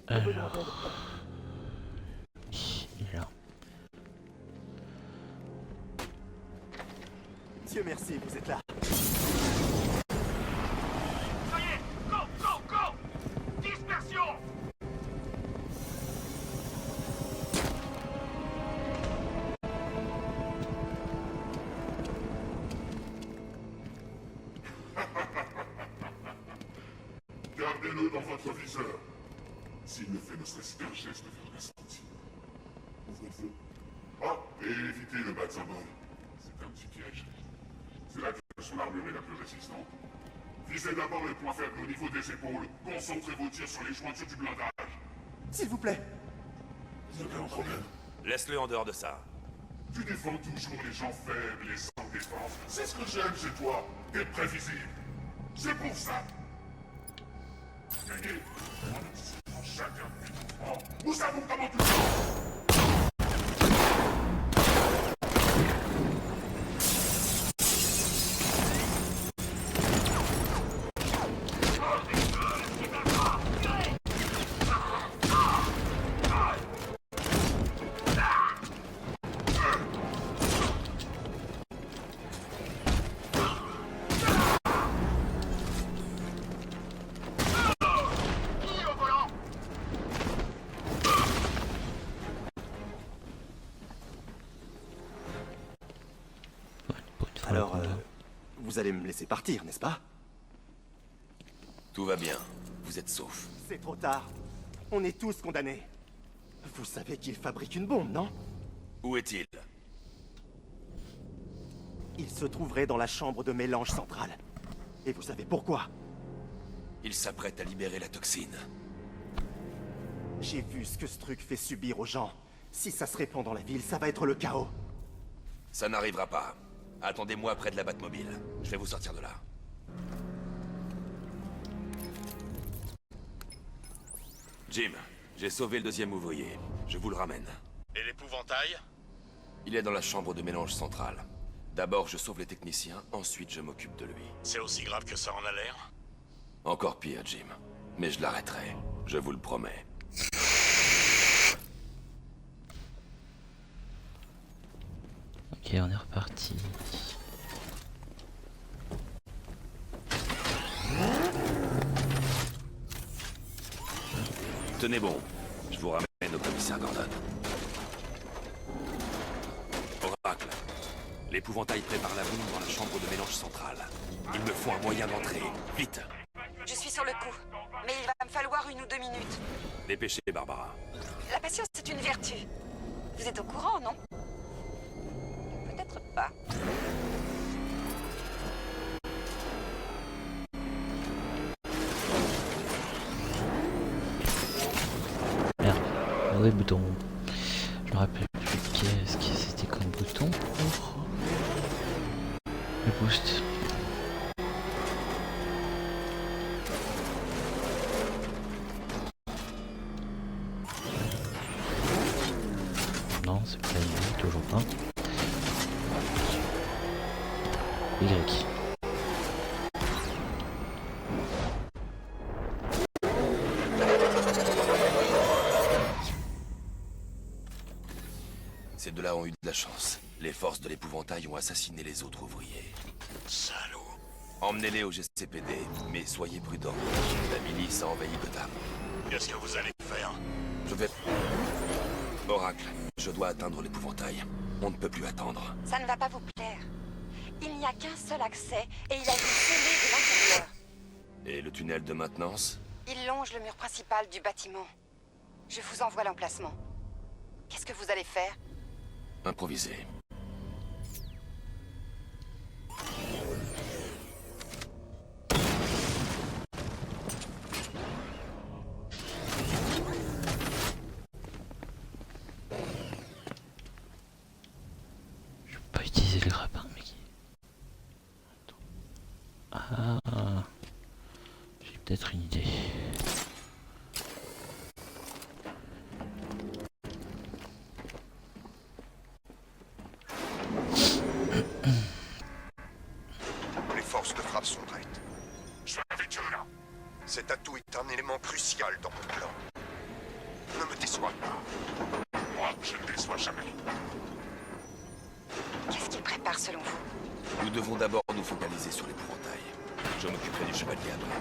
Alors... Il est là. Dieu merci, vous êtes là. Ça y est, go, go, go! Dispersion! Gardez-le dans votre viseur. S'il ne fait ne serait-ce qu'un geste, faites-le sentir. Ouvrez le feu. Ah, et évitez le bas de symbole. C'est un petit piège. C'est là que son armure est la plus résistante. Visez d'abord les points faibles au niveau des épaules. Concentrez vos tirs sur les jointures du blindage. S'il vous plaît. Vous avez un problème? Laisse-le en dehors de ça. Tu défends toujours les gens faibles et sans défense. C'est ce que j'aime chez toi. T'es prévisible. C'est pour ça. Gagnez. Chacun des mouvements. Nous savons comment tu fais. Alors, vous allez me laisser partir, n'est-ce pas? Tout va bien. Vous êtes sauf. C'est trop tard. On est tous condamnés. Vous savez qu'il fabrique une bombe, non? Où est-il? Il se trouverait dans la chambre de mélange centrale. Et vous savez pourquoi? Il s'apprête à libérer la toxine. J'ai vu ce que ce truc fait subir aux gens. Si ça se répand dans la ville, ça va être le chaos. Ça n'arrivera pas. Attendez-moi près de la Batmobile. Je vais vous sortir de là. Jim, j'ai sauvé le deuxième ouvrier. Je vous le ramène. Et l'épouvantail? Il est dans la chambre de mélange centrale. D'abord, je sauve les techniciens, ensuite je m'occupe de lui. C'est aussi grave que ça en a l'air? Encore pire, Jim. Mais je l'arrêterai. Je vous le promets. Ok, on est reparti. Tenez bon. Je vous ramène au commissaire Gordon. Oracle. L'épouvantail prépare la bombe dans la chambre de mélange centrale. Il me faut un moyen d'entrer. Vite. Je suis sur le coup, mais il va me falloir 1 ou 2 minutes. Dépêchez, Barbara. La patience, c'est une vertu. Vous êtes au courant, non? Peut-être pas. Merde, regardez le bouton. Je me rappelle plus qu'est-ce que c'était comme bouton pour le boost. Non, c'est pas lui, toujours pas. Y. Ces deux-là ont eu de la chance. Les forces de l'épouvantail ont assassiné les autres ouvriers. Salaud. Emmenez-les au GCPD, mais soyez prudents. La milice a envahi Gotham. Qu'est-ce que vous allez faire? Je vais... Oracle, je dois atteindre l'épouvantail. On ne peut plus attendre. Ça ne va pas vous plaire. Il n'y a qu'un seul accès et il a été scellé de l'intérieur. Et le tunnel de maintenance? Il longe le mur principal du bâtiment. Je vous envoie l'emplacement. Qu'est-ce que vous allez faire? Improvisé. Je peux pas utiliser le grappin, mec. Ah, j'ai peut-être une idée. Les forces de frappe sont prêtes. Je suis avec eux là. Cet atout est un élément crucial dans mon plan. Ne me déçois pas. Moi, je ne déçois jamais. Qu'est-ce qu'il prépare selon vous? Nous devons d'abord nous focaliser sur l'épouvantail. Je m'occuperai du chevalier après.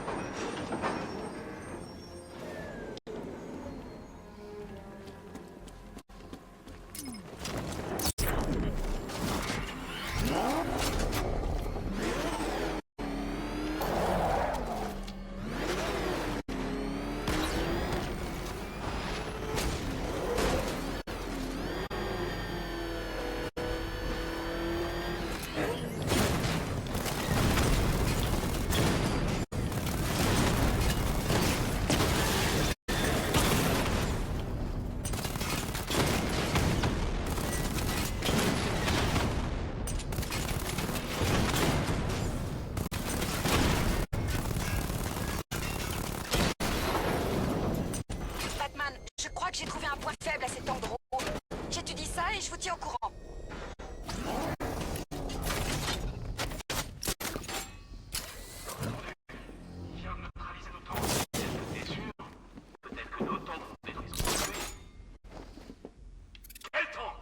Batman, je crois que j'ai trouvé un point faible à cet endroit. J'étudie ça et je vous tiens au courant.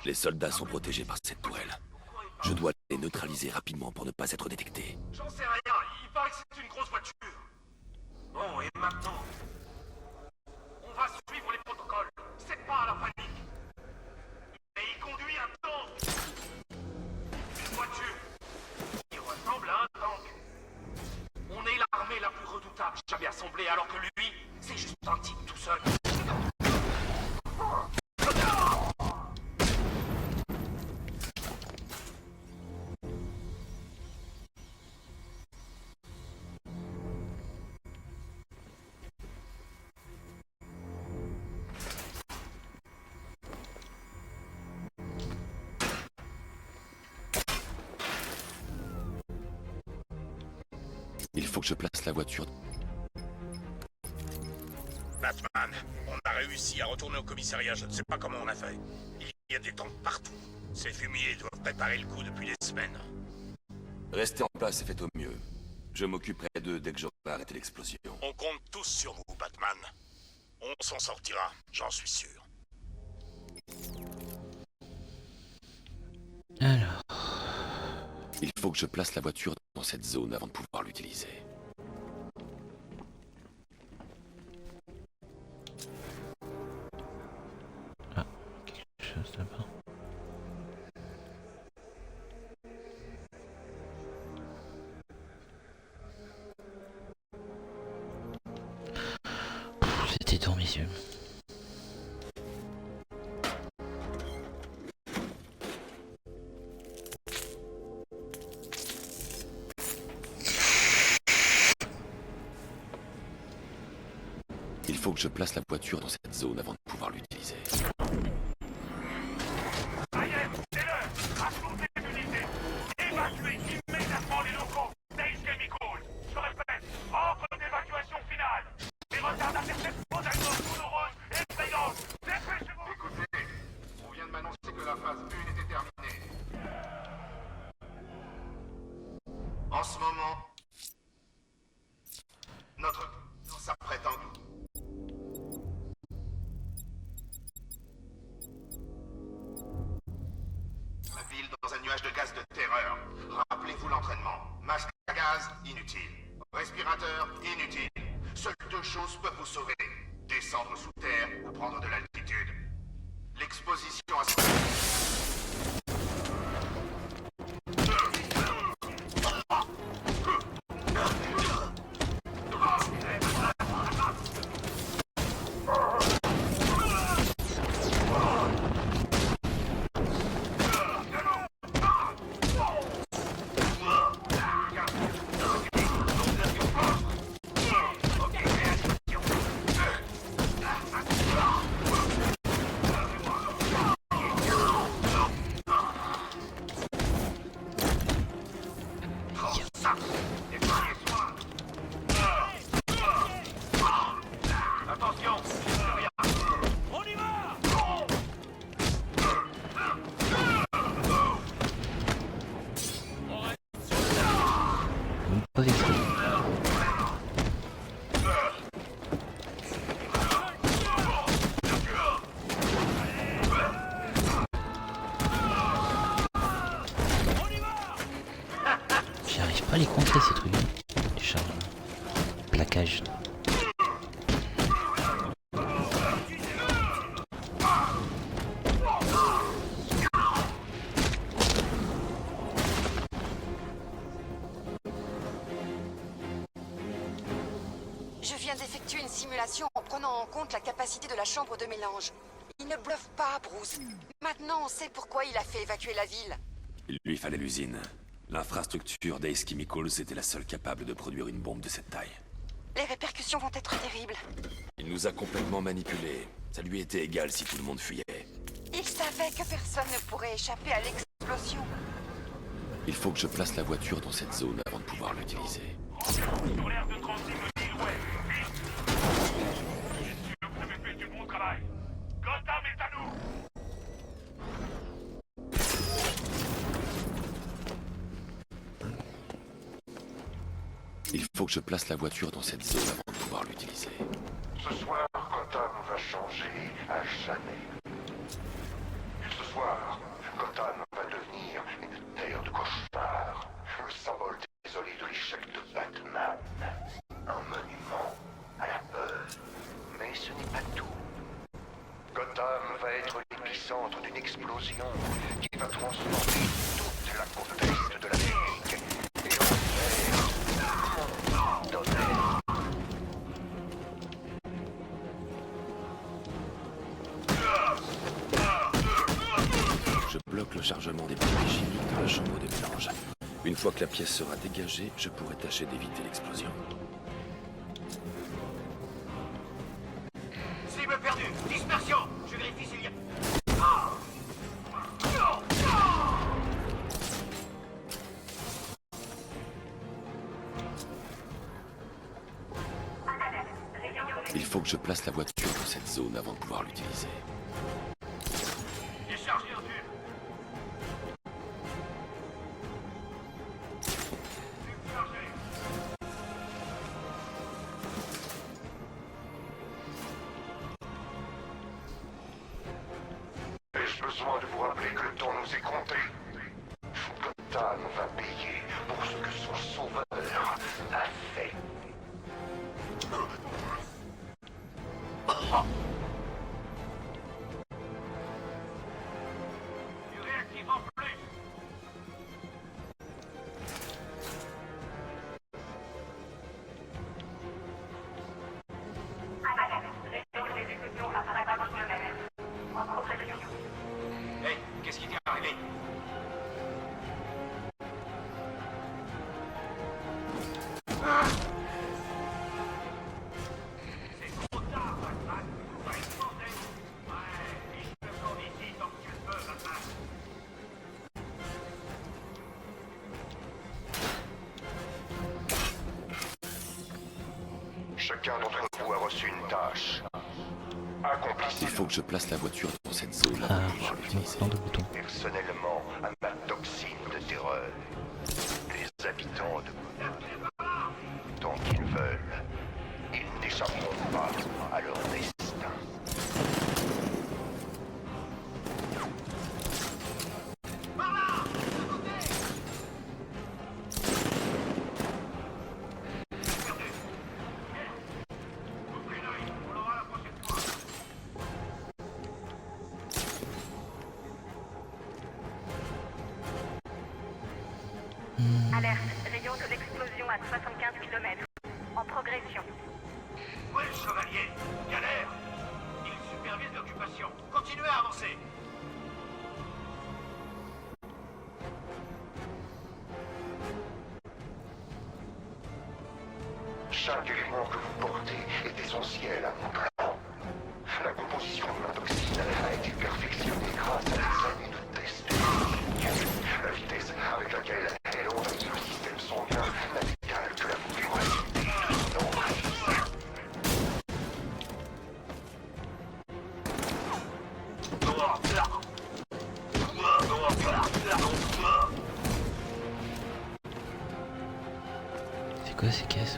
Les soldats sont protégés par cette tourelle. Je dois les neutraliser rapidement pour ne pas être détecté. J'en sais rien, il paraît que c'est une grosse voiture. Bon, et maintenant? On va suivre les protocoles, c'est pas la panique. Mais il conduit un tank. Une voiture qui ressemble à un tank. On est l'armée la plus redoutable jamais assemblée, alors que lui, c'est juste un type tout seul. Il faut que je place la voiture. Batman, on a réussi à retourner au commissariat, je ne sais pas comment on a fait. Il y a des tanks partout. Ces fumiers doivent préparer le coup depuis des semaines. Restez en place et faites au mieux. Je m'occuperai d'eux dès que j'aurai arrêté l'explosion. On compte tous sur vous, Batman. On s'en sortira, j'en suis sûr. Alors, Il faut que je place la voiture dans cette zone avant de pouvoir l'utiliser. quelque chose là-bas. C'était dans mes yeux. Il faut que je place la voiture dans cette zone avant de pouvoir l'utiliser. Ça y est, c'est l'heure. Rassemblez les unités. Évacuez immédiatement les locaux. Days Chemicals. Je répète, ordre d'évacuation finale. Les retards d'interception d'alcool douloureuses et payantes. Dépêchez-vous. Écoutez, on vient de m'annoncer que la phase 1 était terminée. En ce moment, notre s'apprête en nous. La ville dans un nuage de gaz de terreur. Rappelez-vous l'entraînement. Masque à gaz, inutile. Respirateur, inutile. Seules deux choses peuvent vous sauver. Descendre sous terre ou prendre de l'altitude. L'exposition à... Pas vite. contrer ces trucs. Du charge. Plaquage. Je viens d'effectuer une simulation en prenant en compte la capacité de la chambre de mélange. Il ne bluffe pas, Bruce. Maintenant, on sait pourquoi il a fait évacuer la ville. Il lui fallait l'usine. L'infrastructure d'Ace Chemicals était la seule capable de produire une bombe de cette taille. Les répercussions vont être terribles. Il nous a complètement manipulés. Ça lui était égal si tout le monde fuyait. Il savait que personne ne pourrait échapper à l'explosion. Il faut que je place la voiture dans cette zone avant de pouvoir l'utiliser. Sur l'air de transit me dit ouais, vite. Je suis sûr que vous avez fait du bon travail. Gotham est à nous. Il faut que je place la voiture dans cette zone avant de pouvoir l'utiliser. Ce soir, Gotham va changer à jamais. Ce soir, Gotham va devenir une terre de cauchemars. Le symbole désolé de l'échec de Batman. Un monument à la peur. Mais ce n'est pas tout. Gotham va être l'épicentre d'une explosion qui va transformer toute la côte est de l'Amérique et en faire d'honneur. Je bloque le chargement des produits chimiques dans la chambre de mélange. Une fois que la pièce sera dégagée, je pourrai tâcher d'éviter l'explosion. Cible perdue. Dispersion. Je vérifie s'il y a... Il faut que je place la voiture dans cette zone avant de pouvoir l'utiliser. Déchargé en tube. Subchargé. Ai-je besoin de vous rappeler que le temps nous est compté? Gotham va payer pour ce que son sauveur a fait. Du réactif en plus. Hey, qu'est-ce qui t'est arrivé? C'est trop tard, Batman. On va exploser. Ouais, et je me prends ici tant que tu le veux, Batman. Chacun d'entre vous a reçu une tâche. Accomplissez Il faut que je place la voiture dans cette zone avant Ah, de pouvoir l'utiliser. plein de boutons. personnellement à ma toxine de terreur. Les habitants de tant qu'ils veulent, ils n'échapperont pas à leur destin. Alerte, rayon de l'explosion à 75 km. En progression. Où est le chevalier? Galère. Il supervise l'occupation. Continuez à avancer. Chaque élément que vous portez est essentiel à mon plan. La composition de ma toxine a été perfectionnée grâce à des années de tests cliniques. La vitesse avec laquelle elle envahit le système sanguin n'a d'égal que la véracité de son emprise. C'est quoi ces caisses?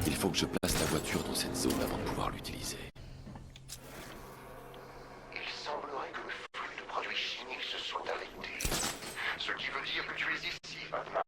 Il faut que je place la voiture dans cette zone avant de pouvoir l'utiliser. Il semblerait que le flux de produits chimiques se soit arrêté. Ce qui veut dire que tu es ici, Batman.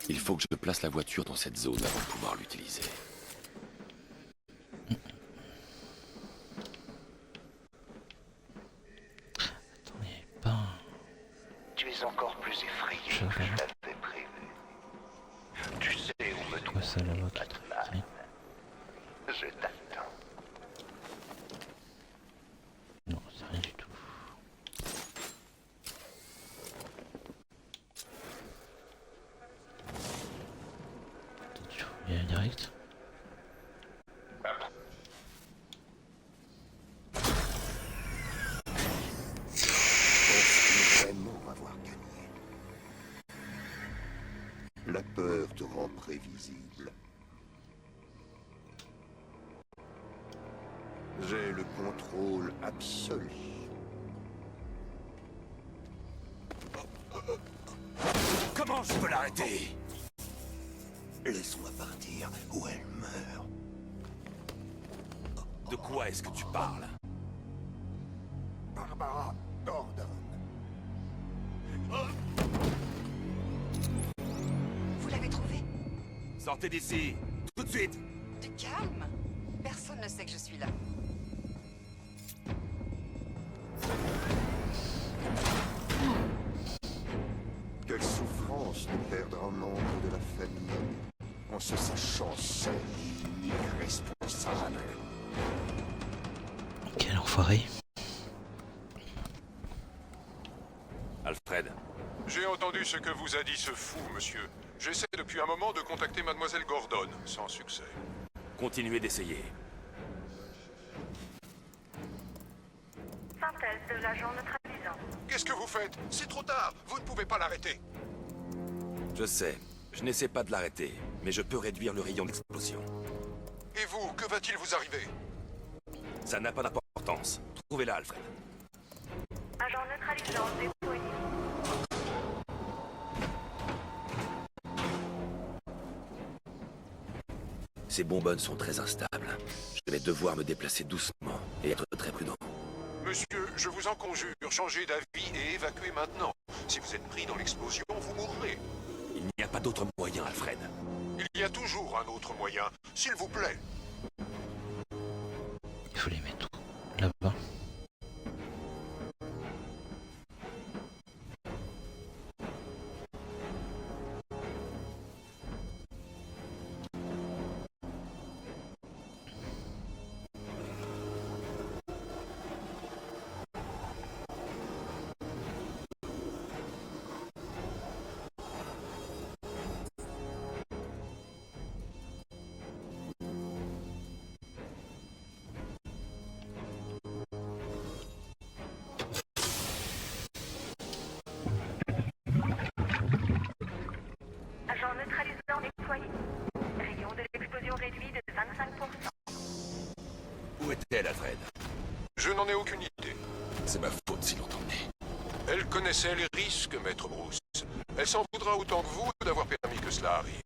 Il faut que je place la voiture dans cette zone avant de pouvoir l'utiliser. Attendez, pas... Tu es encore plus effrayé Je que je verrai. l'avais prévu. Tu sais où me Quoi ça là-bas qui Batman. traîne? Je t'attends. Non, c'est rien du tout. Attention, il y a un direct. Penses-tu vraiment avoir gagné? La peur te rend prévisible. J'ai le contrôle absolu. Comment je peux l'arrêter? Laisse-moi partir ou elle meurt. De quoi est-ce que tu parles? Barbara Gordon. Vous l'avez trouvé? Sortez d'ici, tout de suite! Du calme. Personne ne sait que je suis là. Quelle souffrance de perdre un membre de la famille en se sachant seul et irresponsable. Quel enfoiré. Alfred, J'ai entendu ce que vous a dit ce fou, monsieur. J'essaie depuis un moment de contacter Mademoiselle Gordon, sans succès. continuez d'essayer. Synthèse de l'agent neutralisant. Qu'est-ce que vous faites? C'est trop tard. Vous ne pouvez pas l'arrêter. Je sais, je n'essaie pas de l'arrêter, mais je peux réduire le rayon d'explosion. Et vous, que va-t-il vous arriver? Ça n'a pas d'importance. Trouvez-la, Alfred. Agent neutralisant déployé. Ces bonbonnes sont très instables. Je vais devoir me déplacer doucement et être très prudent. Monsieur, je vous en conjure, changez d'avis et évacuez maintenant. Si vous êtes pris dans l'explosion, vous mourrez. Il n'y a pas d'autre moyen, Alfred. Il y a toujours un autre moyen, s'il vous plaît. Il faut les mettre où? Là-bas. Agent neutralisant déployé. Rayon de l'explosion réduit de 25%. Où est-elle, Alfred? Je n'en ai aucune idée. C'est ma faute s'il l'entendait. Elle connaissait les risques, Maître Bruce. Elle s'en voudra autant que vous d'avoir permis que cela arrive.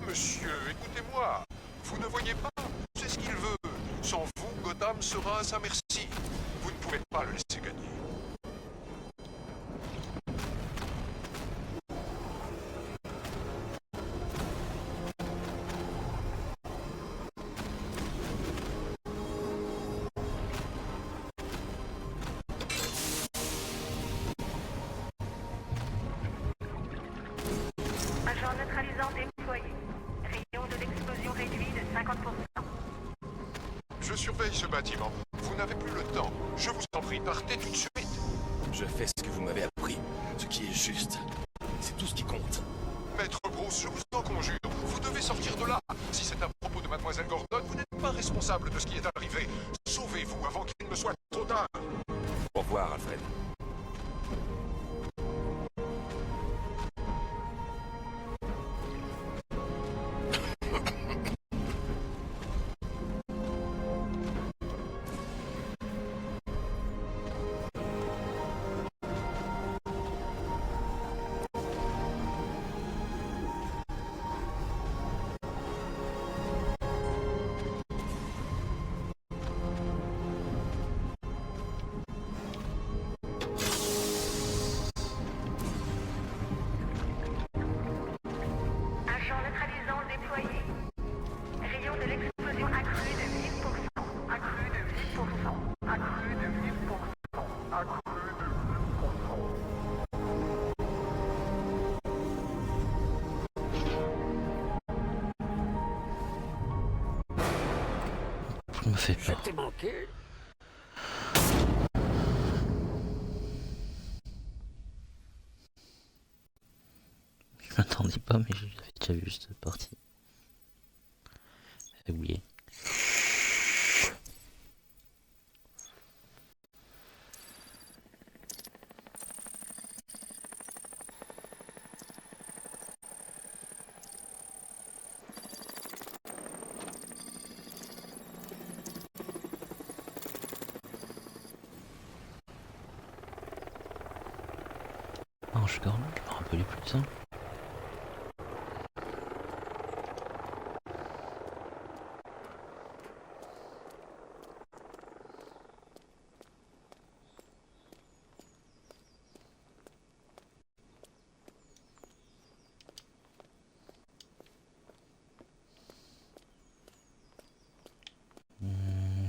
Monsieur, écoutez-moi. Vous ne voyez pas? C'est ce qu'il veut. Sans vous, Gotham sera à sa merci. Vous ne pouvez pas le laisser gagner. Agent neutralisant déployé. Rayon de l'explosion réduit de 50%. Je surveille ce bâtiment. Vous n'avez plus le temps. Je vous en prie, partez tout de suite. Je fais ce que vous m'avez appris, ce qui est juste. C'est tout ce qui compte. Maître Bruce, je vous en conjure, vous devez sortir de là. Si c'est à propos de Mademoiselle Gordon, vous n'êtes pas responsable de ce qui est arrivé. Sauvez-vous avant qu'il ne soit trop tard. Au revoir, Alfred. Agent neutralisant déployé. Rayon de l'explosion accru de 8%. Accru de 8%. Accru de 8%. Accru de 8%. Je me fais peur. Je t'ai manqué. Je m'attendais pas, mais j'avais déjà vu cette partie. J'avais oublié. Ange Gorge, je me rappelais plus de ça.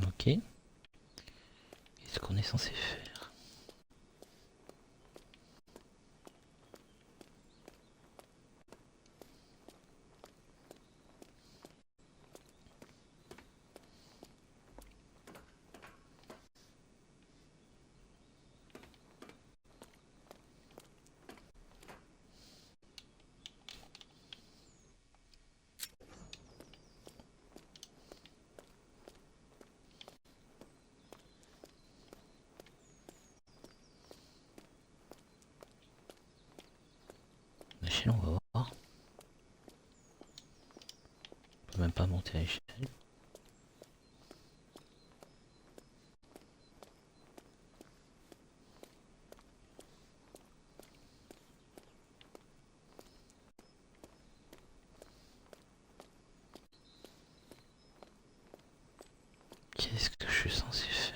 Ok. Qu'est-ce qu'on est censé faire? L'échelle, on va voir. On peut même pas monter à l'échelle. Qu'est-ce que je suis censé faire?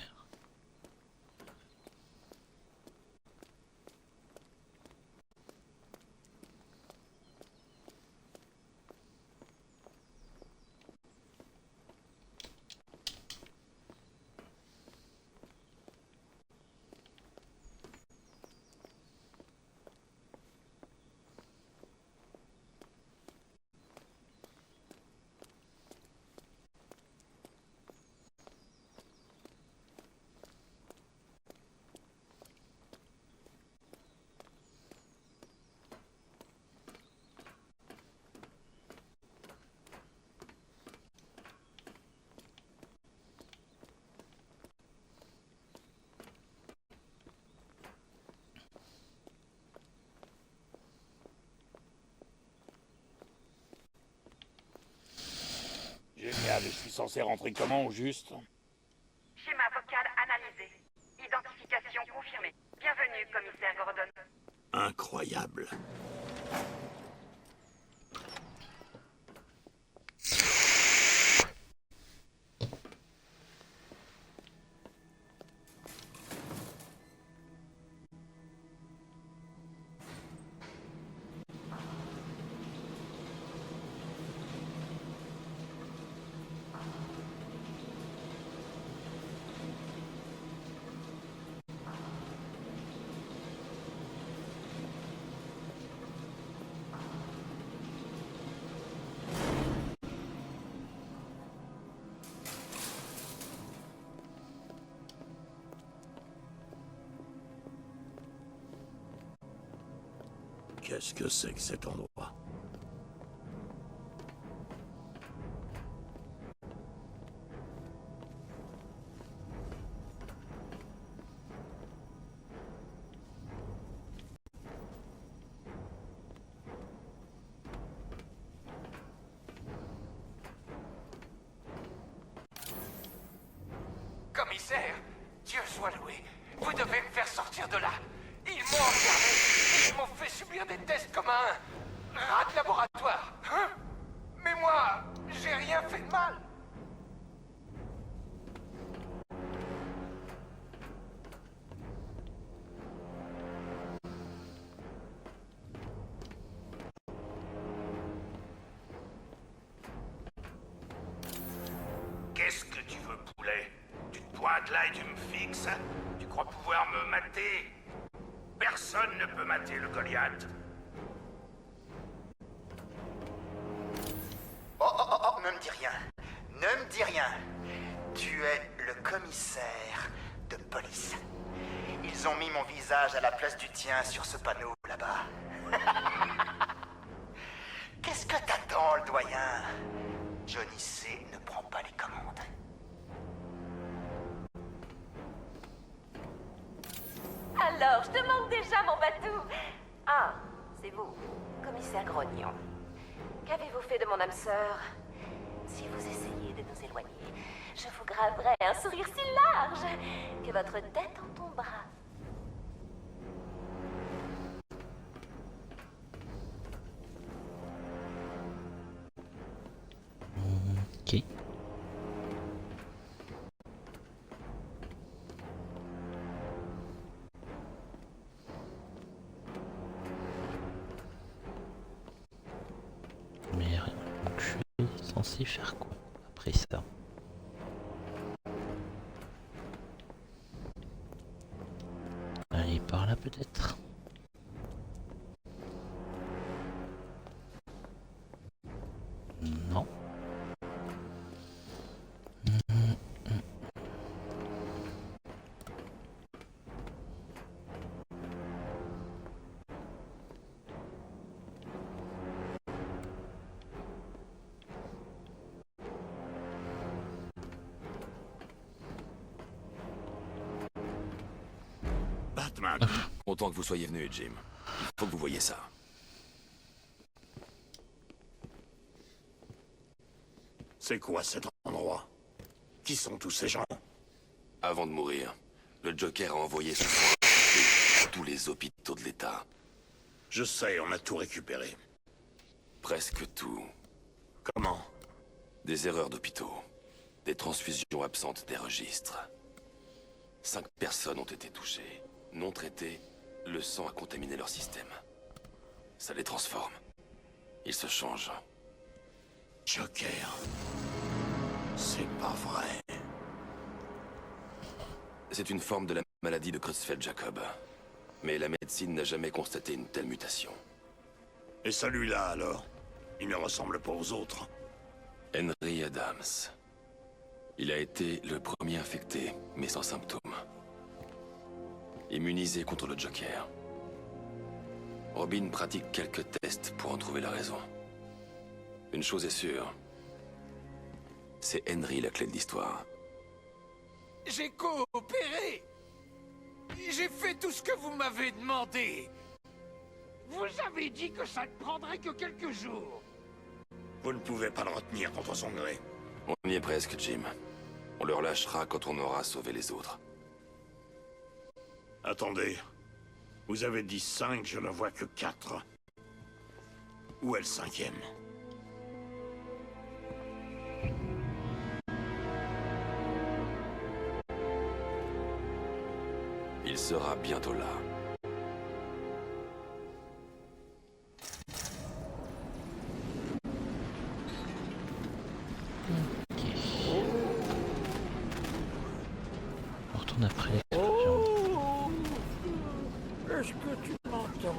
Génial, je suis censé rentrer comment au juste? Schéma vocal analysé. Identification confirmée. Bienvenue, commissaire Gordon. Incroyable. Qu'est-ce que c'est que cet endroit? Commissaire, Dieu soit loué. Vous devez me faire sortir de là. Ils m'ont enfermé. Ils m'ont fait subir des tests comme un rat de laboratoire. Hein? Mais moi, j'ai rien fait de mal. Toi, Clyde, tu me fixes? Tu crois pouvoir me mater? Personne ne peut mater le Goliath. Oh, ne me dis rien. Ne me dis rien. Tu es le commissaire de police. Ils ont mis mon visage à la place du tien sur ce panneau là-bas. Qu'est-ce que t'attends, le doyen? Johnny C ne prend pas les commandes. Alors, je te manque déjà, mon bateau. Ah, c'est vous, commissaire Grognon. Qu'avez-vous fait de mon âme sœur? Si vous essayez de nous éloigner, je vous graverai un sourire si large que votre tête en tombera. Ok. Mais donc je suis censé faire quoi après ça? Aller par là peut-être? Non. Batman. Content que vous soyez venu, Jim. Il faut que vous voyez ça. C'est quoi cet endroit? Qui sont tous ces gens? Avant de mourir, le Joker a envoyé son sang à tous les hôpitaux de l'État. Je sais, on a tout récupéré. Presque tout. Comment? Des erreurs d'hôpitaux. Des transfusions absentes des registres. 5 personnes ont été touchées. Non traitées, le sang a contaminé leur système. Ça les transforme. Ils se changent. Joker. C'est pas vrai. C'est une forme de la maladie de Creutzfeldt-Jakob. Mais la médecine n'a jamais constaté une telle mutation. Et celui-là, alors? Il ne ressemble pas aux autres. Henry Adams. Il a été le premier infecté, mais sans symptômes. Immunisé contre le Joker. Robin pratique quelques tests pour en trouver la raison. Une chose est sûre. C'est Henry la clé de l'histoire. J'ai coopéré. J'ai fait tout ce que vous m'avez demandé. Vous avez dit que ça ne prendrait que quelques jours. Vous ne pouvez pas le retenir contre son gré. On y est presque, Jim. On le relâchera quand on aura sauvé les autres. Attendez. Vous avez dit 5, je ne vois que 4. Où est le 5e? Il sera bientôt là. On retourne après l'explosion. Est-ce que tu m'entends?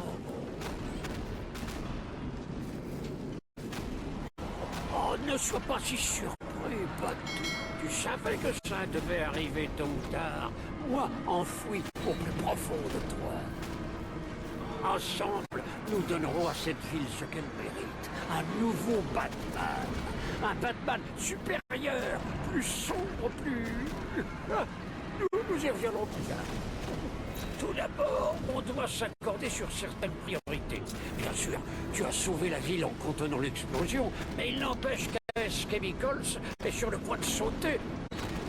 Oh, ne sois pas si surpris, Batou. Tu savais que ça devait arriver tôt ou tard. Moi, enfoui au plus profond de toi. Ensemble, nous donnerons à cette ville ce qu'elle mérite. Un nouveau Batman. Un Batman supérieur, plus sombre, plus... Nous y reviendrons plus tard. Tout d'abord, on doit s'accorder sur certaines priorités. Bien sûr, tu as sauvé la ville en contenant l'explosion, mais il n'empêche qu'AS Chemicals est sur le point de sauter.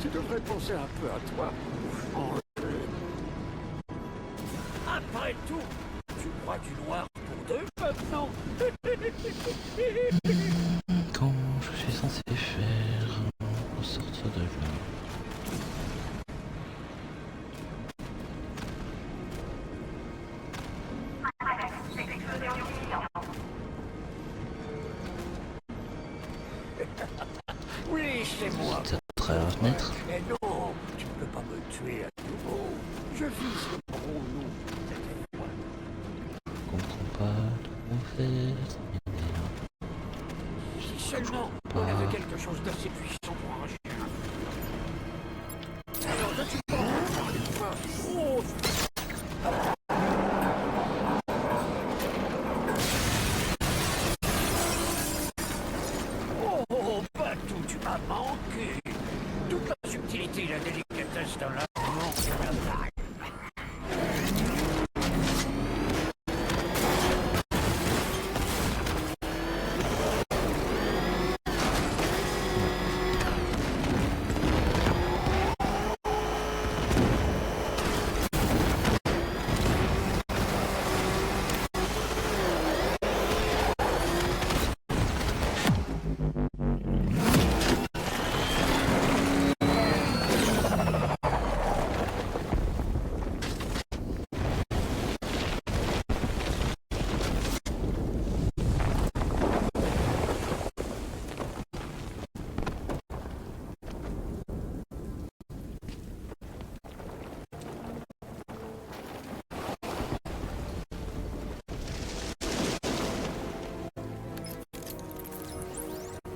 Tu devrais penser un peu à toi. Après tout, tu crois du noir pour deux maintenant? Comment je suis censé faire pour sortir de là? Oui, c'est moi. C'est à travers la fenêtre. Mais non, tu ne peux pas me tuer à nouveau. Je vise le gros loup. C'était moi. Je comprends pas trop en fait. Si seulement on avait quelque chose d'assez puissant pour arracher un feu. Alors, je suis pas en train de parler de toi. Oh, oh, Batou, tu m'as manqué. Toute la subtilité et la délicatesse d'un l'amour de la blague.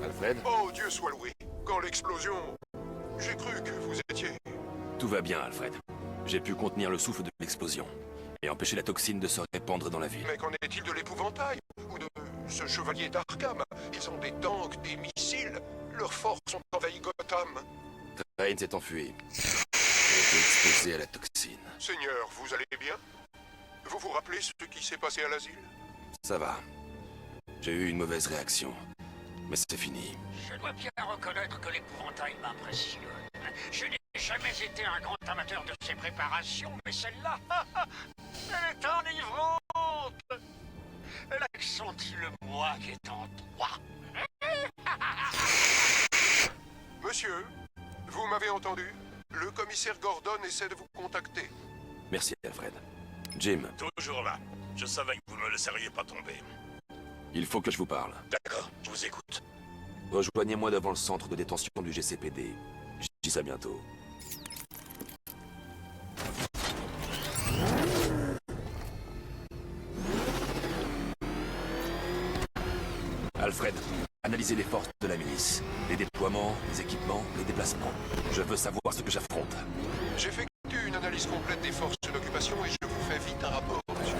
Alfred? Oh, Dieu soit loué. Quand l'explosion... J'ai cru que vous étiez... Tout va bien, Alfred. J'ai pu contenir le souffle de l'explosion et empêcher la toxine de se répandre dans la ville. Mais qu'en est-il de l'épouvantail? Ou de ce chevalier d'Arkham? Ils ont des tanks, des missiles. Leurs forces ont envahi Gotham. Train s'est enfui. Il a été exposé à la toxine. Seigneur, vous allez bien? Vous vous rappelez ce qui s'est passé à l'asile? Ça va. J'ai eu une mauvaise réaction. Mais c'est fini. Je dois bien reconnaître que l'épouvantail m'impressionne. Je n'ai jamais été un grand amateur de ces préparations, mais celle-là, elle est enivrante. Elle accentue le moi qui est en toi. Monsieur, vous m'avez entendu? Le commissaire Gordon essaie de vous contacter. Merci, Alfred. Jim, Toujours là. Je savais que vous ne me laisseriez pas tomber. il faut que je vous parle. D'accord, je vous écoute. Rejoignez-moi devant le centre de détention du GCPD. Je dis ça bientôt. Alfred, analysez les forces de la milice. Les déploiements, les équipements, les déplacements. Je veux savoir ce que j'affronte. J'effectue une analyse complète des forces d'occupation et je vous fais vite un rapport, monsieur.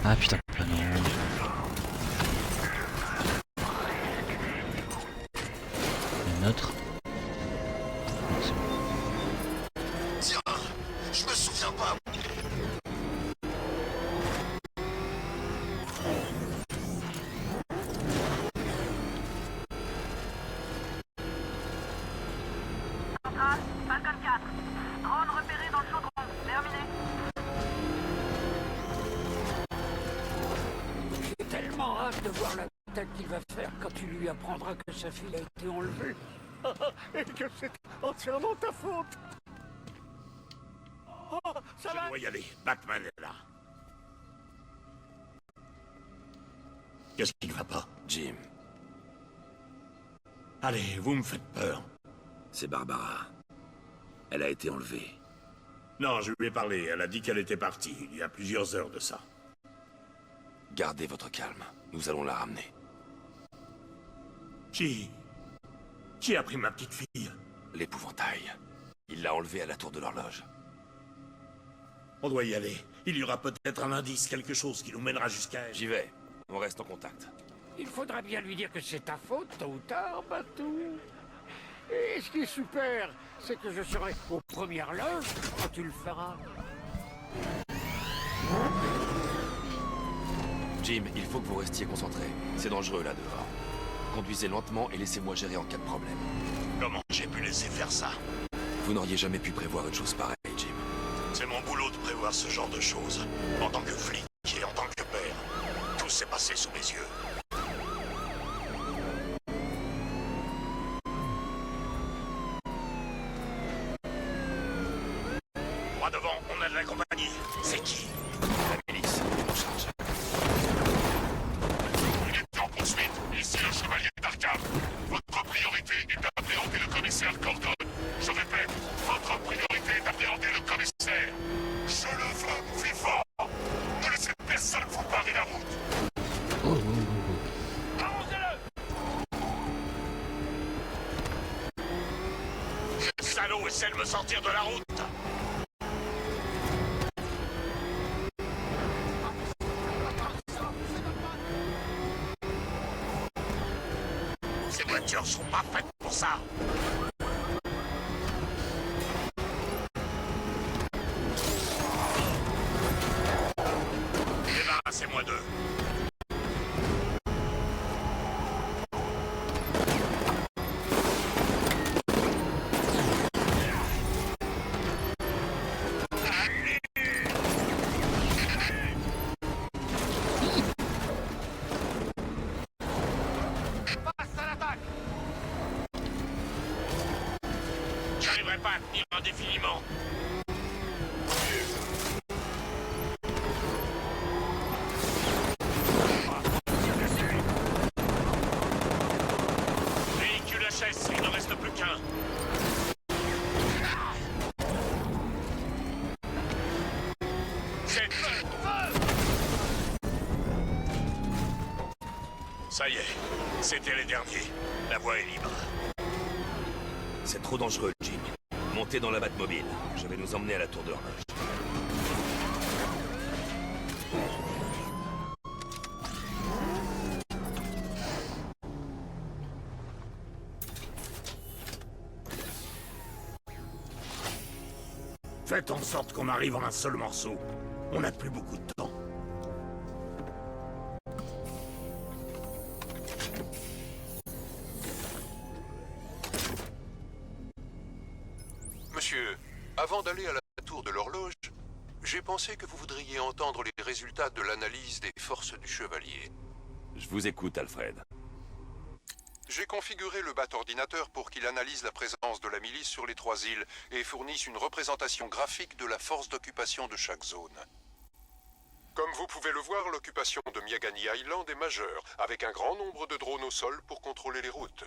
Ah putain, ah non. Une autre. C'est bon. Tiens, je me souviens pas. Falcon 4. Drone repéré dans le chaudron. Terminé. J'ai tellement hâte de voir la tête qu'il va faire quand tu lui apprendras que sa fille a été enlevée. Et que c'est entièrement ta faute. Oh, ça Je va? dois y aller. Batman est là. Qu'est-ce qui ne va pas? Jim, Allez, vous me faites peur. c'est Barbara. Elle a été enlevée. Non, je lui ai parlé. Elle a dit qu'elle était partie, il y a plusieurs heures de ça. Gardez votre calme. Nous allons la ramener. Qui a pris ma petite fille? L'épouvantail. Il l'a enlevée à la tour de l'horloge. On doit y aller. Il y aura peut-être un indice, quelque chose qui nous mènera jusqu'à elle. J'y vais. On reste en contact. Il faudra bien lui dire que c'est ta faute, tôt ou tard, Batou. Et ce qui est super, c'est que je serai aux premières loges quand tu le feras. Jim, il faut que vous restiez concentré. C'est dangereux là dehors. Conduisez lentement et laissez-moi gérer en cas de problème. Comment j'ai pu laisser faire ça? Vous n'auriez jamais pu prévoir une chose pareille, Jim. C'est mon boulot de prévoir ce genre de choses. En tant que flic et en tant que père, tout s'est passé sous mes yeux. Droit devant, on a de la compagnie. C'est qui? La milice est en charge. Unité en poursuite, ici le chevalier d'Arkham. Votre priorité est d'appréhender le commissaire Gordon. Je répète, votre priorité est d'appréhender le commissaire. Je le veux vivant. Ne laissez personne vous barrer la route. Le salaud essaie de me sortir de la route. Ces voitures sont pas faites pour ça. Débarrassez-moi d'eux. Passe à l'attaque. J'arriverai pas à tenir indéfiniment. Véhicule HS, il ne reste plus qu'un. C'est feu. Ça y est, c'était les derniers. La voie est libre. C'est trop dangereux, Jim. Montez dans la Batmobile. Je vais nous emmener à la tour de l'horloge. Faites en sorte qu'on arrive en un seul morceau. On n'a plus beaucoup de temps. Monsieur, avant d'aller à la tour de l'horloge, j'ai pensé que vous voudriez entendre les résultats de l'analyse des forces du chevalier. Je vous écoute, Alfred. J'ai configuré le BAT-ordinateur pour qu'il analyse la présence de la milice sur les 3 îles et fournisse une représentation graphique de la force d'occupation de chaque zone. Comme vous pouvez le voir, l'occupation de Miagani Island est majeure, avec un grand nombre de drones au sol pour contrôler les routes.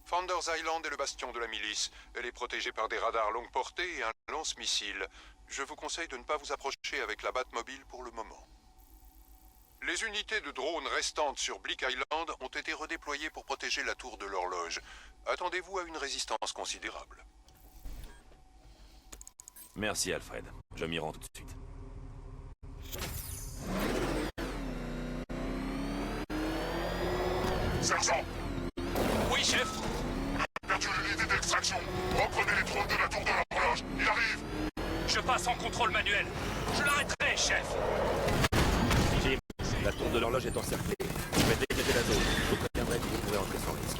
Founders Island est le bastion de la milice. Elle est protégée par des radars longue portée et un lance-missile. Je vous conseille de ne pas vous approcher avec la Batmobile pour le moment. Les unités de drones restantes sur Bleak Island ont été redéployées pour protéger la tour de l'horloge. Attendez-vous à une résistance considérable. Merci, Alfred. Je m'y rends tout de suite. Sergent, Oui, chef. perdu l'unité d'extraction. Reprenez les drones de la tour de l'horloge. Il arrive. Je passe en contrôle manuel. Je l'arrêterai, chef. Jim, la tour de l'horloge est encerclée. Je vais dégager la zone. Je vous préviendrai que vous pourrez entrer sans risque.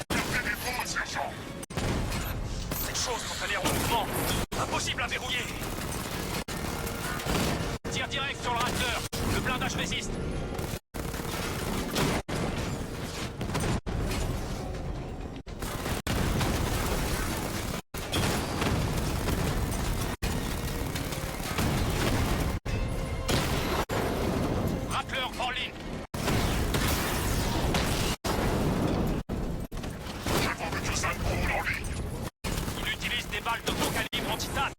Gardez les drones, sergent. Cette chose quand elle est en mouvement. Impossible à verrouiller. Tire direct sur le Raptor. Le blindage résiste. Rappler en ligne. J'avance que ça roule en ligne. Il utilise des balles de gros calibre en titane.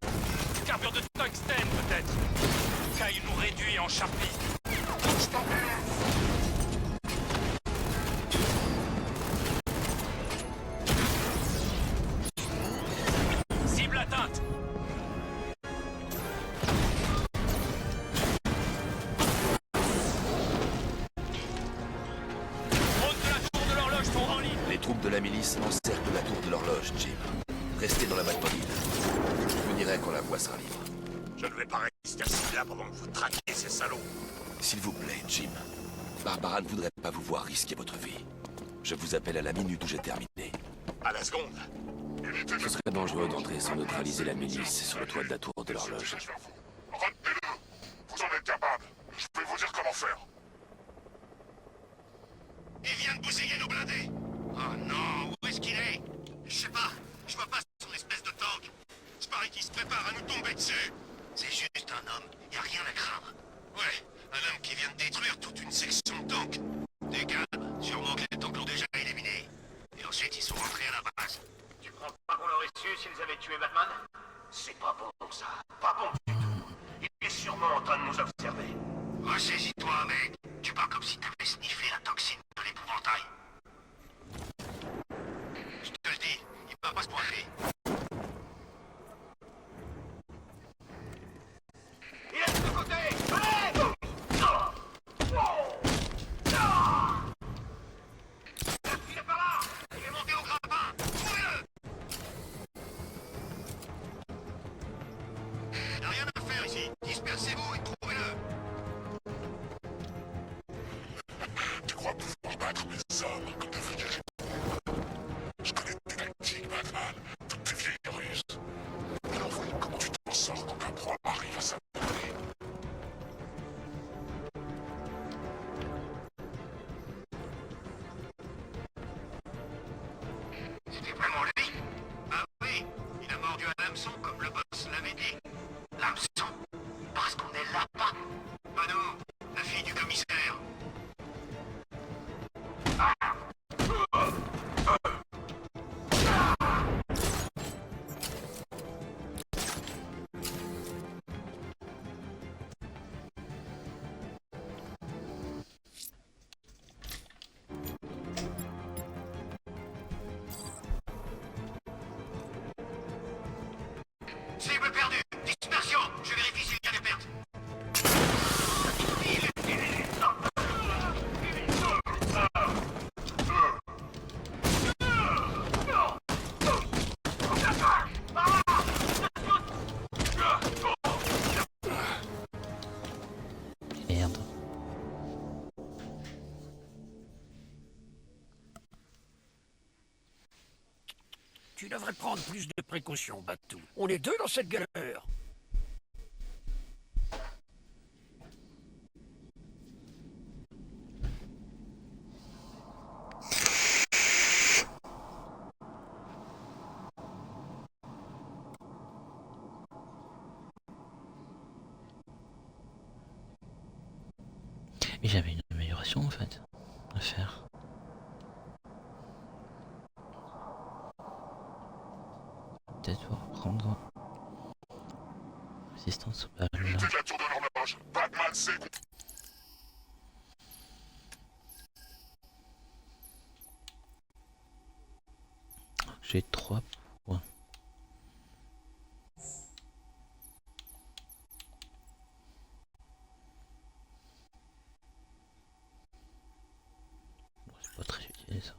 Du carbure de tungstène, peut-être. Car il nous réduit en charpie. Je t'en prie. Cible atteinte. Drone de la tour de l'horloge sont en ligne. Les troupes de la milice encerclent la tour de l'horloge, Jim. Restez dans la Batmobile. Je vous dirai quand la voie sera libre. Je ne vais pas rester assis là pendant que vous traquez ces salauds. S'il vous plaît, Jim. Barbara ne voudrait pas vous voir risquer votre vie. Je vous appelle à la minute où j'ai terminé. À la seconde. Ce serait dangereux d'entrer sans neutraliser la milice sur le toit de la tour de l'horloge. Retenez-le. Vous en êtes capable. Je vais vous dire comment faire. Il vient de bousiller nos blindés. Oh non, où est-ce qu'il est? Je sais pas, je vois pas son espèce de tank. Je parie qu'il se prépare à nous tomber dessus. C'est juste un homme, y a rien à craindre. Ouais, un homme qui vient de détruire toute une section de tanks. Des calmes, sûrement que les tanks l'ont déjà éliminé. Et ensuite ils sont rentrés à la base. Tu crois pas qu'on l'aurait su s'ils avaient tué Batman? C'est pas bon ça, pas bon du tout. Il est sûrement en train de nous observer. Ressaisis-toi, mec. Tu parles comme si t'avais sniffé la toxine de l'épouvantail. Je te le dis, il va pas se pointer. Il est de ce côté! Allez! Il est par là! Il est monté au grappin. Trouvez-le! Y'a rien à faire ici. Dispersez-vous et trouvez-le. Tu crois pouvoir battre mes hommes comme des vieilles. Je connais tes tactiques, Batman. Toutes tes vieilles ruses. Alors voyons comment tu t'en sors quand un proie arrive à s'abandonner. C'était vraiment lui? Ah oui, il a mordu à l'hameçon comme le boss l'avait dit. L'hameçon? Parce qu'on est là-bas. Pas nous, la fille du commissaire. Cible perdue. Dispersion. Je vérifie s'il y a des pertes. Merde. Tu devrais prendre plus de précautions, Batou. On est deux dans cette galère. Mais j'avais une amélioration en fait à faire. Peut-être pour prendre résistance aux balles. Unité de la tour de l'horloge. Batman sait qu'on... J'ai 3 points. Bon, c'est pas très utile ça.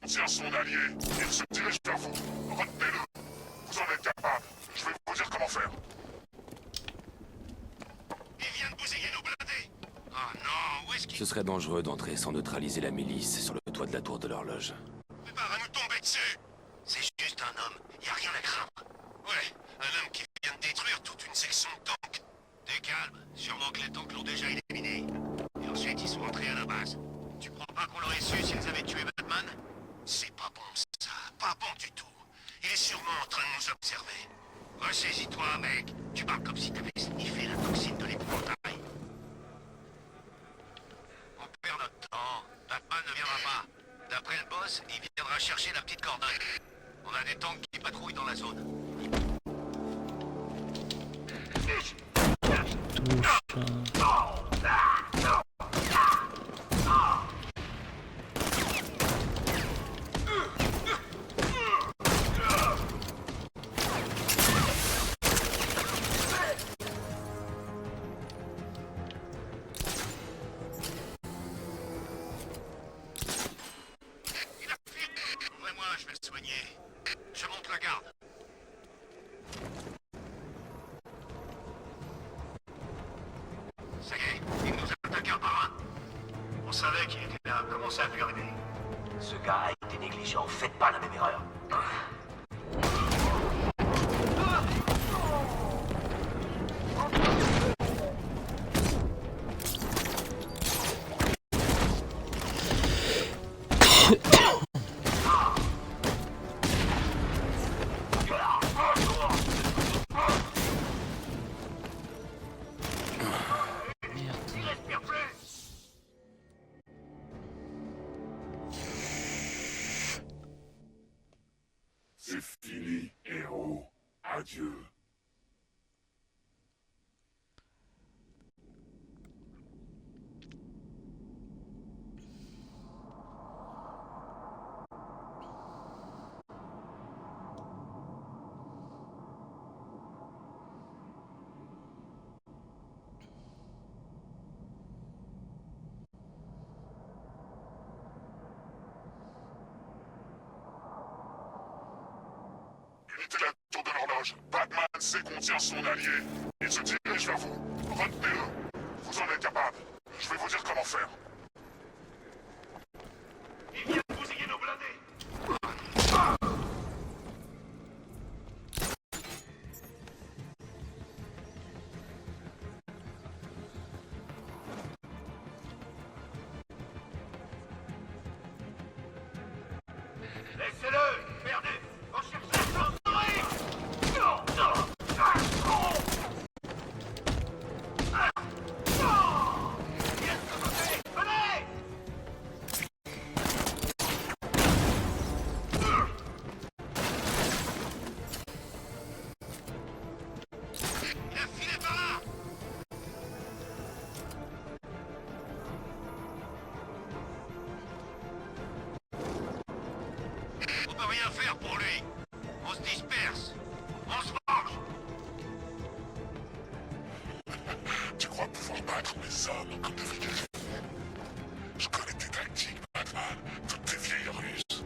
Tient son allié. Il se dirige vers vous. Retenez-le. Vous en êtes capable. Je vais vous dire comment faire. Il vient de bousiller nos blindés. Oh non, où est-ce qu'il... Ce serait dangereux d'entrer sans neutraliser la milice sur le toit de la tour de l'horloge. prépare à nous tomber dessus. C'est juste un homme. Y a rien à craindre. Ouais, un homme qui vient de détruire toute une section de tanks. T'es calme. Sûrement que les tanks l'ont déjà éliminé. Et ensuite, ils sont rentrés à la base. Tu crois pas qu'on l'aurait su s'ils avaient tué Batman? C'est pas bon, ça. Pas bon du tout. Il est sûrement en train de nous observer. Ressaisis-toi, mec. Tu parles comme si t'avais sniffé la toxine de l'épouvantail. On perd notre temps. Batman ne viendra pas. D'après le boss, il viendra chercher la petite cordonne. On a des tanks qui patrouillent dans la zone. Ça y est, il nous attaque un par un. On savait qu'il était là. Comment ça a pu arriver? Ce gars a été négligent. Faites pas la même erreur. C'est fini, héros. Adieu. Unité la tour de l'horloge. Batman sait qu'on tient son allié. Il se dirige vers vous. Retenez-le. Vous en êtes capable. Je vais vous dire comment faire. Il vient de bousiller nos blindés. Laissez-le, perdu. Recherchez son souris. Venez. Il a filé par là. On peut rien faire pour lui. On se disperse. On se mange. Tu crois pouvoir battre mes hommes comme des vieilles? Je connais tes tactiques, Batman. Toutes tes vieilles ruses.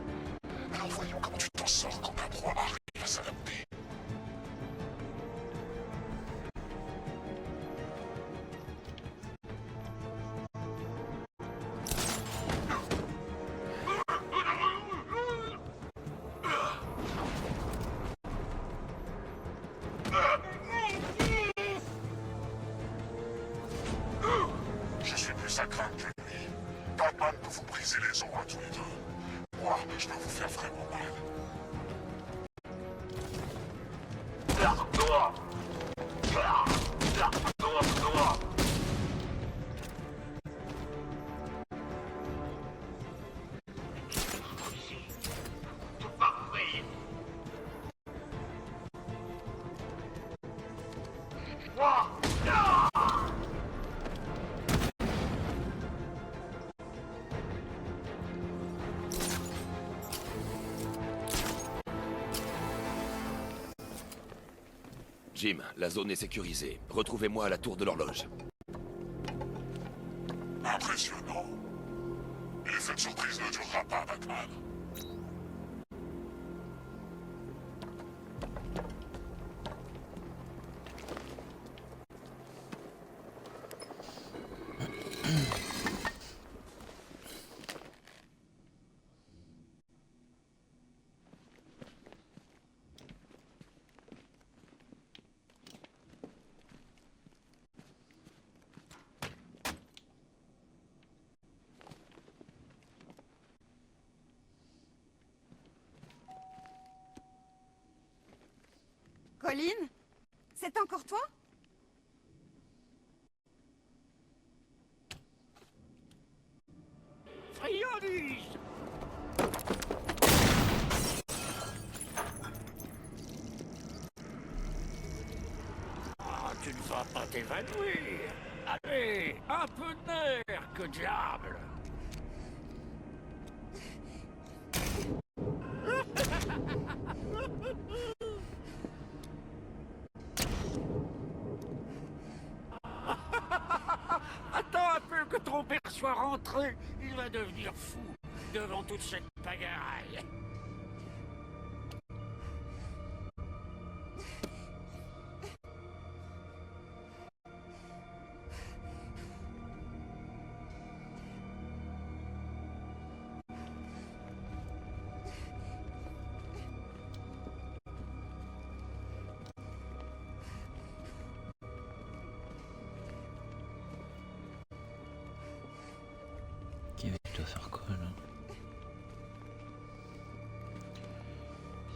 Alors voyons comment tu t'en sors quand un proie arrive à s'adapter. Je suis plus à craindre que lui. Batman peut vous briser les os à tous les deux. Moi, je peux vous faire vraiment mal. Tout parfait. Jim, la zone est sécurisée. Retrouvez-moi à la tour de l'horloge. Impressionnant. Et cette surprise ne durera pas, Batman. Colin? C'est encore toi? Friandise! Ah, tu ne vas pas t'évanouir. Allez, un peu d'air, que diable! Attends un peu que ton père soit rentré. Il va devenir fou devant toute cette pagaille. Je dois faire quoi là?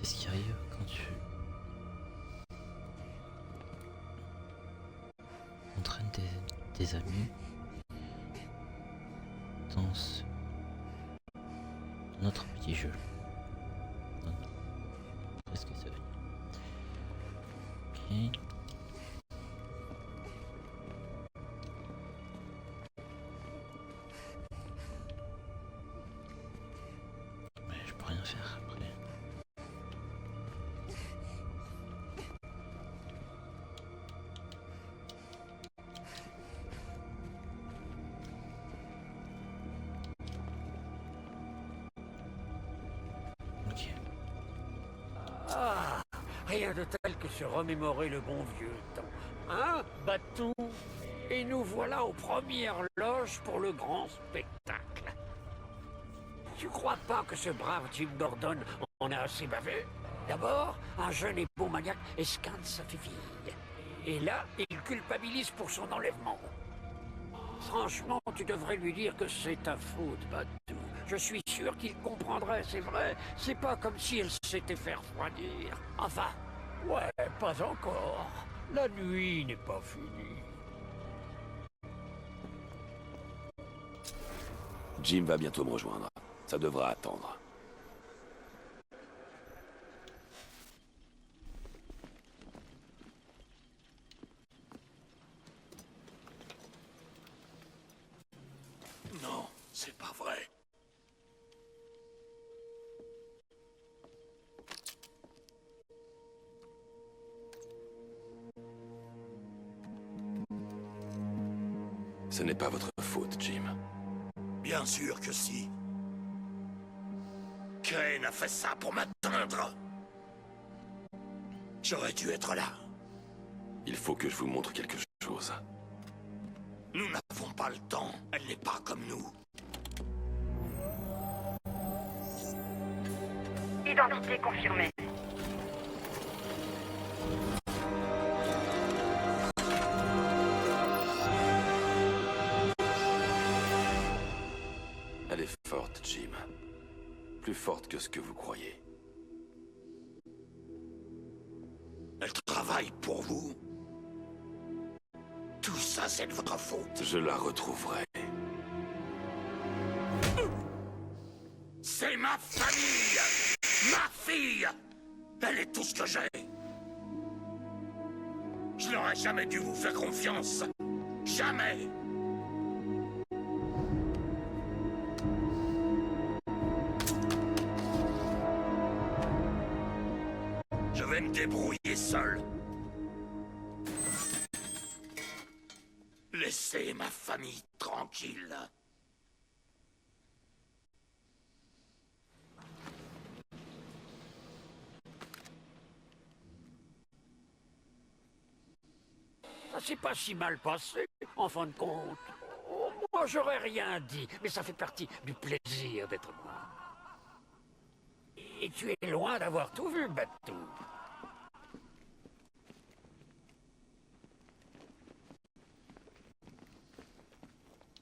Qu'est-ce qui arrive quand tu entraînes des amis dans notre petit jeu? Qu'est-ce que ça veut dire? Ok. Mais je peux rien faire après. Ok. Ah, rien de tel que se remémorer le bon vieux temps. Hein, Batou? Et nous voilà aux premières loges pour le grand spectacle. Tu crois pas que ce brave Jim Gordon en a assez bavé? D'abord, un jeune et beau maniaque esquinte sa fille. Et là, il culpabilise pour son enlèvement. Franchement, tu devrais lui dire que c'est ta faute, Batou. Je suis sûr qu'il comprendrait, c'est vrai. C'est pas comme si elle s'était fait refroidir. Enfin, ouais, pas encore. La nuit n'est pas finie. Jim va bientôt me rejoindre. Ça devra attendre. Non, c'est pas vrai. Ce n'est pas votre faute, Jim. Bien sûr que si. Crane a fait ça pour m'atteindre. J'aurais dû être là. Il faut que je vous montre quelque chose. Nous n'avons pas le temps. Elle n'est pas comme nous. Identité confirmée. Elle est forte, Jim. Plus forte que ce que vous croyez. Elle travaille pour vous. Tout ça, c'est de votre faute. Je la retrouverai. C'est ma famille! Ma fille! Elle est tout ce que j'ai. Je n'aurais jamais dû vous faire confiance. Jamais! Je vais me débrouiller seul. Laissez ma famille tranquille. Ça s'est pas si mal passé, en fin de compte. Oh, moi, j'aurais rien dit, mais ça fait partie du plaisir d'être moi. Et tu es loin d'avoir tout vu, Batou.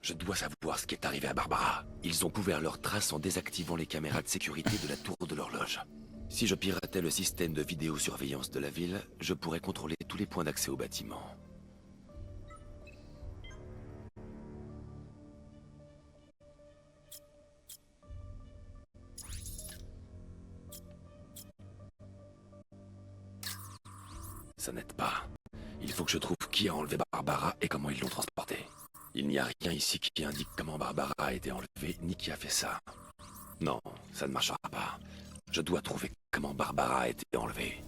Je dois savoir ce qui est arrivé à Barbara. Ils ont couvert leurs traces en désactivant les caméras de sécurité de la tour de l'horloge. Si je piratais le système de vidéosurveillance de la ville, je pourrais contrôler tous les points d'accès au bâtiment. Ça n'aide pas. Il faut que je trouve qui a enlevé Barbara et comment ils l'ont transportée. Il n'y a rien ici qui indique comment Barbara a été enlevée, ni qui a fait ça. Non, ça ne marchera pas. Je dois trouver comment Barbara a été enlevée.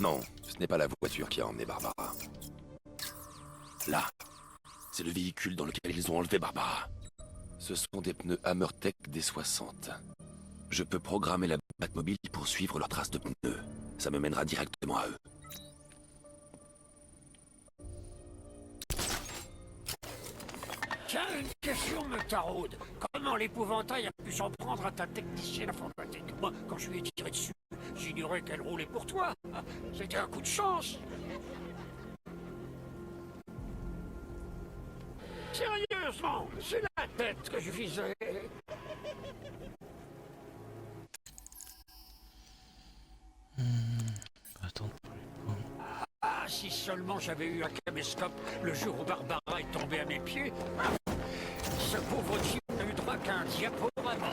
Non, ce n'est pas la voiture qui a emmené Barbara. Là, C'est le véhicule dans lequel ils ont enlevé Barbara. Ce sont des pneus Hammertech D60. Je peux programmer la Batmobile pour suivre leurs traces de pneus. Ça me mènera directement à eux. Tiens, une question me taraude. Comment l'épouvantail a pu s'en prendre à ta technicienne informatique? Moi, quand je lui ai tiré dessus, j'ignorais qu'elle roulait pour toi. C'était un coup de chance. Sérieusement, c'est la tête que je visais. Attends. Ah, si seulement j'avais eu un caméscope le jour où Barbara est tombée à mes pieds. Ce pauvre type n'a eu droit qu'à un diaporama.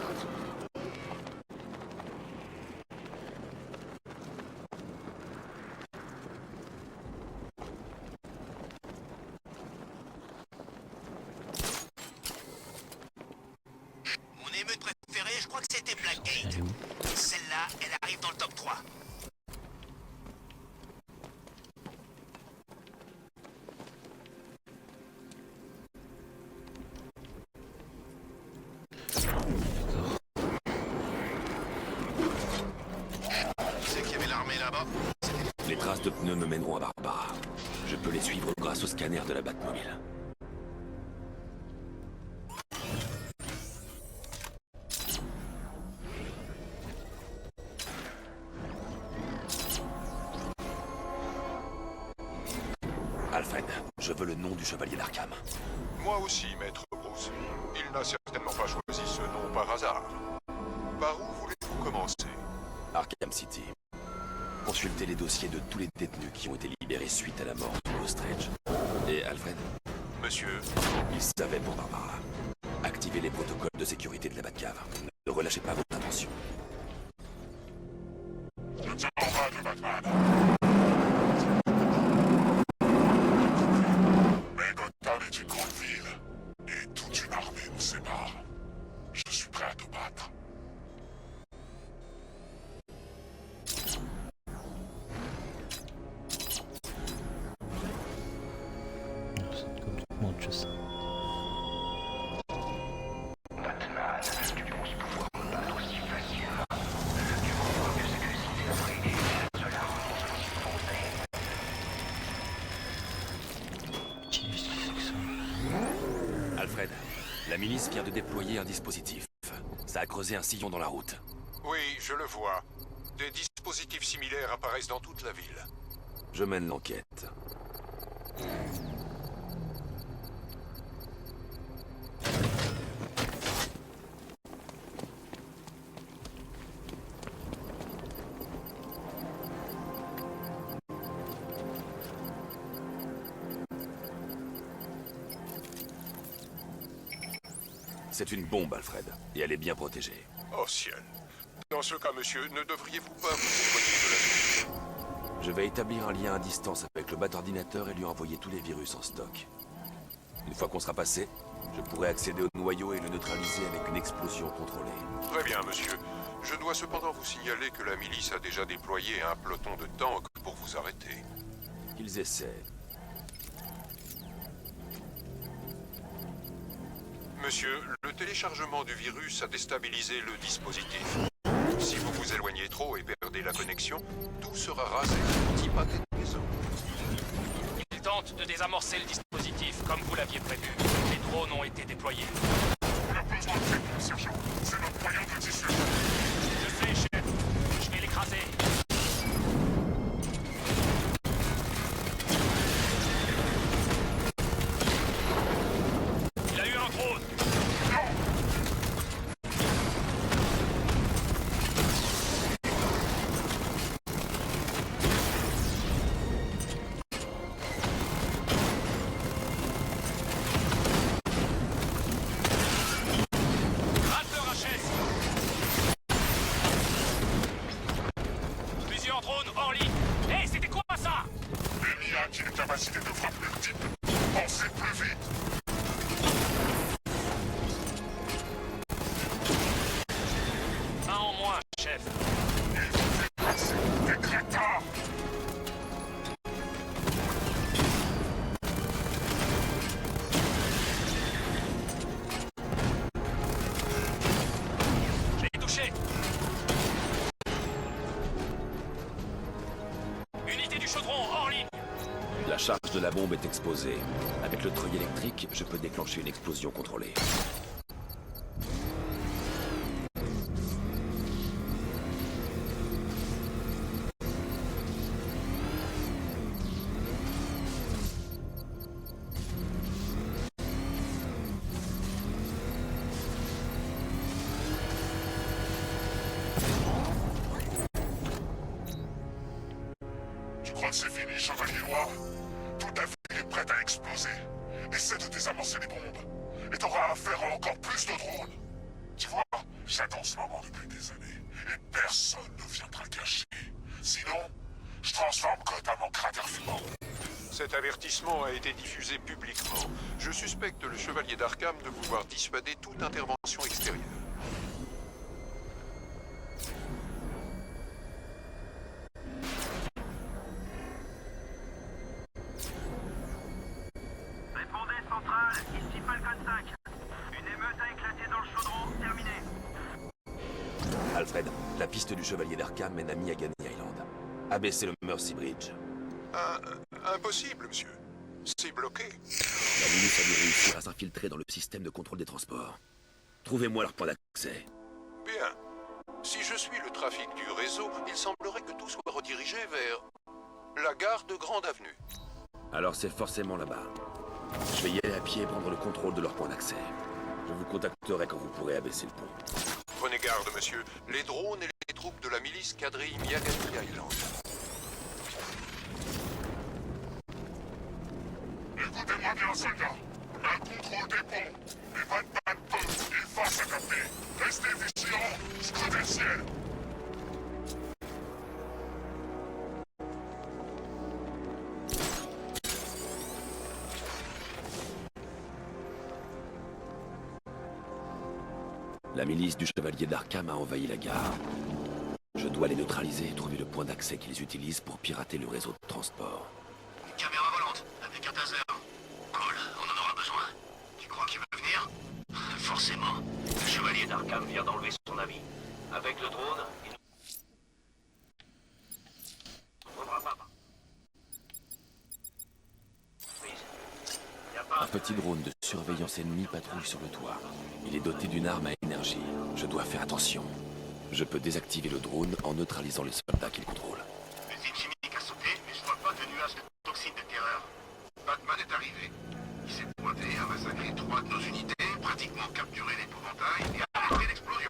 Mon émeute préférée, je crois que c'était Blackgate. Celle-là, elle arrive dans le top 3. Tu sais qu'il y avait l'armée là-bas? Les traces de pneus me mèneront à Barbara. Je peux les suivre grâce au scanner de la Batmobile. Alfred, je veux le nom du chevalier d'Arkham. Moi aussi, maître Bruce. Il n'a certainement pas choisi ce nom par hasard. Par où voulez-vous commencer? Arkham City. Consultez les dossiers de tous les détenus qui ont été libérés suite à la mort de Strange. Et Alfred? Monsieur, Il savait pour Barbara. Activez les protocoles de sécurité de la Batcave. Ne relâchez pas votre attention. Le temps va de Batman. Mais Gotham est une grande ville, et toute une armée nous sépare. Je suis prêt à te battre. C'est complètement autre chose. Qu'est-ce que c'est que ça? Alfred, la milice vient de déployer un dispositif. Ça a creusé un sillon dans la route. oui, je le vois. Des dispositifs similaires apparaissent dans toute la ville. Je mène l'enquête. C'est une bombe, Alfred, et elle est bien protégée. Oh ciel. Dans ce cas, monsieur, ne devriez-vous pas vous éloigner de la ville? Je vais établir un lien à distance avec le bat-ordinateur et lui envoyer tous les virus en stock. Une fois qu'on sera passé, je pourrai accéder au noyau et le neutraliser avec une explosion contrôlée. Très bien, monsieur. Je dois cependant vous signaler que la milice a déjà déployé un peloton de tanks pour vous arrêter. Qu'ils essaient. Monsieur, le téléchargement du virus a déstabilisé le dispositif. Si vous vous éloignez trop et perdez la connexion, tout sera rasé. Petit pâté de maison. Il tente de désamorcer le dispositif, comme vous l'aviez prévu. Les drones ont été déployés. On a besoin de réponse, sergent. C'est notre moyen de dissuader. Je sais, chef. Je vais l'écraser. Il a eu un drone. Rate HS. Plusieurs drones hors ligne. Hé, c'était quoi ça? ENIAC, une capacité de frappe multiple. Pensez plus vite. Un en moins, chef. Des crétins. chaudron hors ligne. La charge de la bombe est exposée. Avec le treuil électrique, je peux déclencher une explosion contrôlée. Tu crois que c'est fini, Chevalier Noir? Toute ta ville est prête à exploser. Essaie de désamorcer les bombes. Et t'auras affaire à encore plus de drones. Tu vois, j'attends ce moment depuis des années. Et personne ne viendra cacher. Sinon, je transforme Gotham en cratère fumant. Cet avertissement a été diffusé publiquement. Je suspecte le Chevalier d'Arkham de pouvoir dissuader toute intervention extérieure. Répondez centrale, ici Falcon 5. Une émeute a éclaté dans le chaudron, terminé. Alfred, la piste du Chevalier d'Arkham mène à Miagani Island. Abaissez le Mercy Bridge. Impossible, monsieur. C'est bloqué. La milice a dû réussir à s'infiltrer dans le système de contrôle des transports. Trouvez-moi leur point d'accès. Bien. Si je suis le trafic du réseau, il semblerait que tout soit redirigé vers la gare de Grande Avenue. Alors c'est forcément là-bas. Je vais y aller à pied et prendre le contrôle de leur point d'accès. Je vous contacterai quand vous pourrez abaisser le pont. Prenez garde, monsieur. Les drones et les troupes de la milice quadrillent Miagani Island. Écoutez-moi bien, soldats. Un contrôle des ponts. Les Batman peuvent et va s'adapter. Restez vigilants. Scrutez le ciel. La milice du Chevalier d'Arkham a envahi la gare. Je dois les neutraliser et trouver le point d'accès qu'ils utilisent pour pirater le réseau de transport. Une caméra volante, avec un taser. Cool, on en aura besoin. Tu crois qu'il va venir? Forcément. Le Chevalier d'Arkham vient d'enlever son avis. Avec le drone, il ne faudra pas. Un petit drone de surveillance ennemie patrouille sur le toit. Il est doté d'une arme à énergie. Je dois faire attention. Je peux désactiver le drone en neutralisant les soldats qu'il contrôle. L'usine chimique a sauté, mais je vois pas de nuage de toxines de terreur. Batman est arrivé. Il s'est pointé, a massacré 3 de nos unités, pratiquement capturé l'épouvantail et a arrêté l'explosion.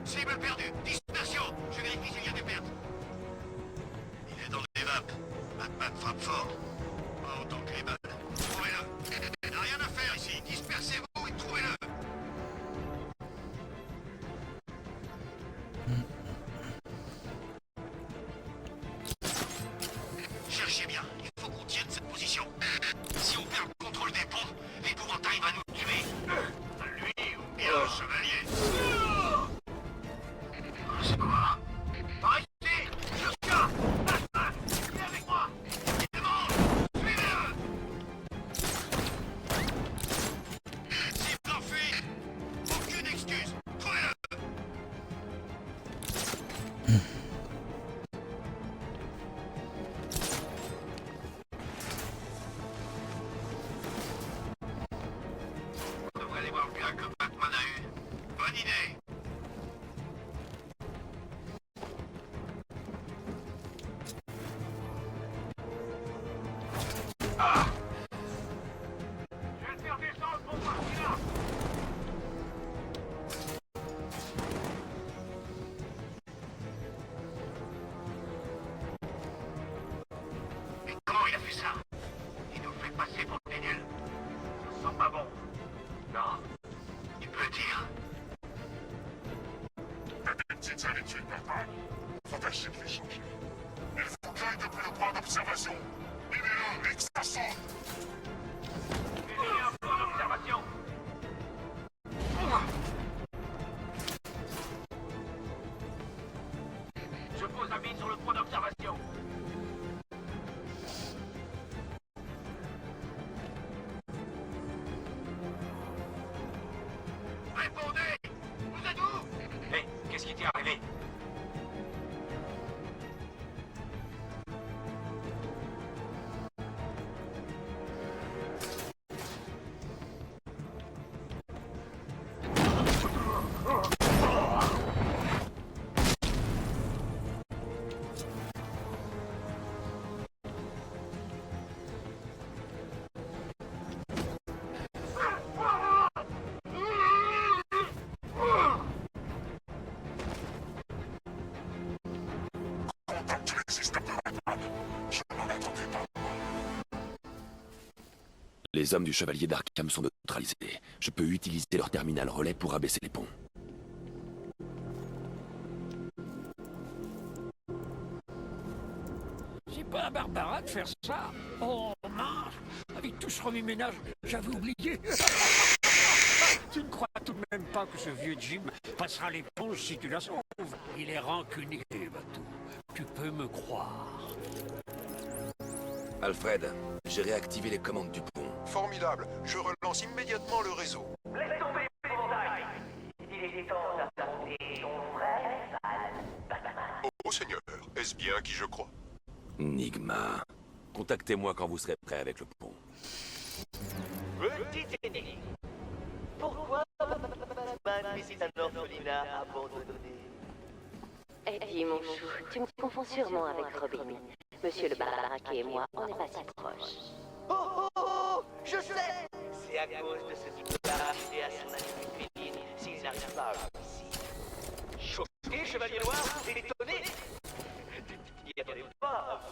Cible perdue, dispersion. Je vérifie s'il y a des pertes. Il est dans les vapes. Batman frappe fort. Pas autant que les balles. Trouvez-le. Il n'y a rien à faire ici. Dispersez-vous et trouvez-le. Cherchez bien. Il faut qu'on tienne cette position. Si on perd le contrôle des ponts, l'épouvantail va nous tuer. Lui ou bien le chevalier. C'est quoi? Par ici! Jusqu'à! Batman! Viens avec moi! Il demande! Suivez-le! Cible enfuie! Aucune excuse! Trouvez-le! On devrait aller voir le gars que Batman a eu. Bonne idée! Je vais le faire descendre pour voir ce qu'il a. Mais comment il a fait ça? Il nous fait passer pour des nuls. Ça sent pas bon. Non. Il peut dire. T'as des petites habitudes, Batman. Faut tâcher de les changer. Il faut qu'il aille depuis le point d'observation. Il est et que ça saute. Il y a un point d'observation. Les hommes du Chevalier d'Arkham sont neutralisés. Je peux utiliser leur terminal relais pour abaisser les ponts. C'est pas à Barbara de faire ça. Oh mince, avec tout ce remue-ménage, j'avais oublié. Tu ne crois tout de même pas que ce vieux Jim passera l'éponge si tu la sauves? Il est rancunier, Batou. Tu peux me croire. Alfred, j'ai réactivé les commandes du pont. Formidable. Je relance immédiatement le réseau. Laisse tomber l'épouvantail. Il est temps d'affronter ton vrai rival, Batman. Oh Seigneur, est-ce bien qui je crois? Enigma. Contactez-moi quand vous serez prêt avec le pont. Petite énigme. Pourquoi Batman visite un orphelinat abandonné? Eddie, mon chou, tu me confonds sûrement avec Robin. Monsieur le Baraquet et moi, on n'est pas si proches. Oh, oh, oh, je sais. C'est à cause de ce type-là et à son ami Féline s'il n'arrive pas à ici. Choqué, Chevalier Noir, étonné. N'y attendez pas.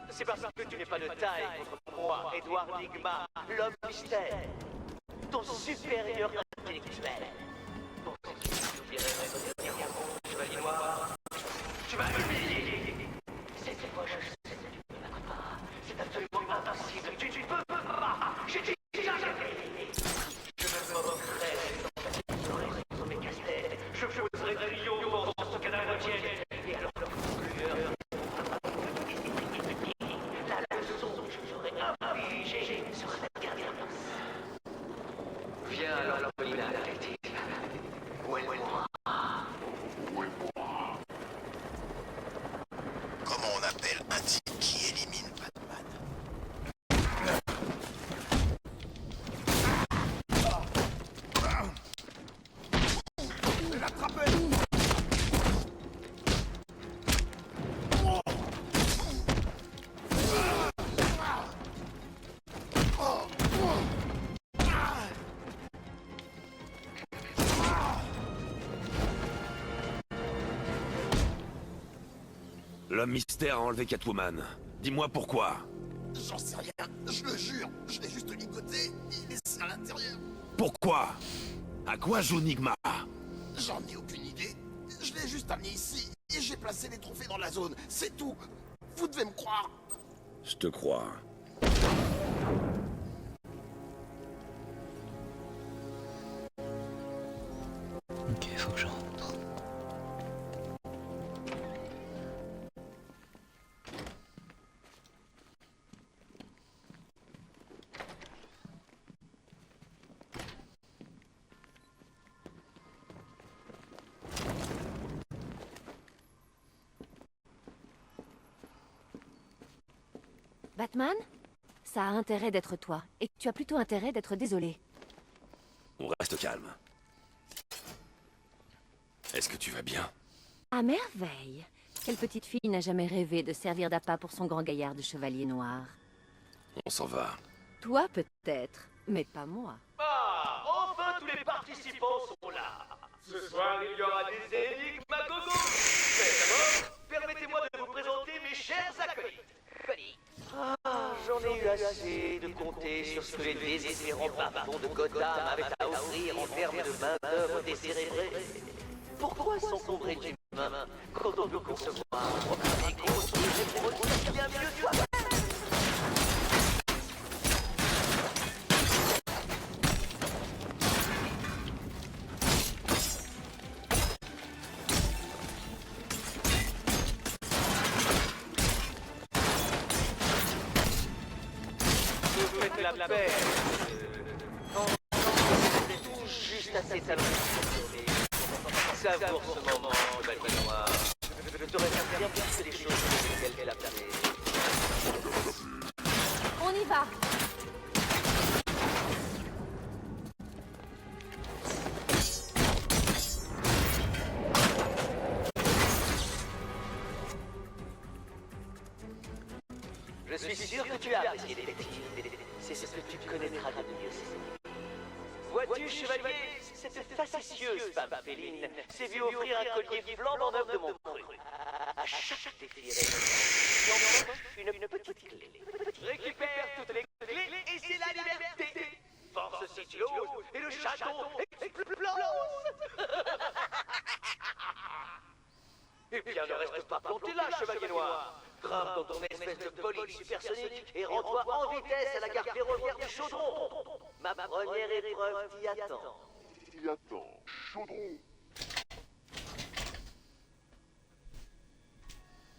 C'est parce que tu n'es pas de taille contre moi, Edward Nigma, l'homme mystère. Ton supérieur intellectuel. Bon, je dirais Chevalier Noir, tu vas m'humilier. Cette fois, je sais que tu ne m'attends pas. C'est absolument impossible. Tu ne peux pas. J'ai dit jamais. Je me moquerai dans mes casse-têtes. Je poserai triomphe dans ce canal de tienne. Et alors, la leçon que je serai infligée sera la dernière. Viens alors, l'orphelinat, détective. Où est moi? Comment on appelle un type qui élimine Batman? L'homme mystère a enlevé Catwoman. Dis-moi pourquoi. J'en sais rien, je le jure. Je l'ai juste ligoté, il est à l'intérieur. Pourquoi? À quoi joue Nigma? J'en ai aucune idée. Je l'ai juste amené ici et j'ai placé les trophées dans la zone. C'est tout. Vous devez me croire. Je te crois. Ok, faut que je rentre. Batman? Ça a intérêt d'être toi, et tu as plutôt intérêt d'être désolé. On reste calme. Est-ce que tu vas bien? À merveille! Quelle petite fille n'a jamais rêvé de servir d'appât pour son grand gaillard de chevalier noir? On s'en va. Toi peut-être, mais pas moi. Ah, enfin tous les participants sont là. Ce soir, il y aura des énigmes à gogo. Mais d'abord, permettez-moi de vous présenter mes chers acolytes. Ah, j'en ai eu assez de compter sur ce que les désespérants barbons de Gotham avaient à offrir en termes de main-d'œuvre décérébrée. Pourquoi s'encombrer d'humains quand on peut concevoir un programme écrit bien mieux que toi? Vous faites la paix. Non, c'est tout juste assez talent. Savoure ce moment, Chevalier Noir. Je t'aurais bien plus que les choses pour lesquelles elle a placé. On y va! Je suis sûr que tu as apprécié, détective. C'est ce que tu connaîtras de mieux, c'est. Vois-tu, chevalier, cette facétieuse femme féline s'est vue offrir un collier flambant neuf de mon cru. À chaque défi, une petite clé. Récupère toutes les clés chaton explose. Eh bien, ne reste pas planté là, chevalier noir. Grimpe dans ton espèce de bolide supersonique et rends-toi en vitesse à la gare ferroviaire du Chaudron. Ma première épreuve t'y attend. Qui attend Chaudron.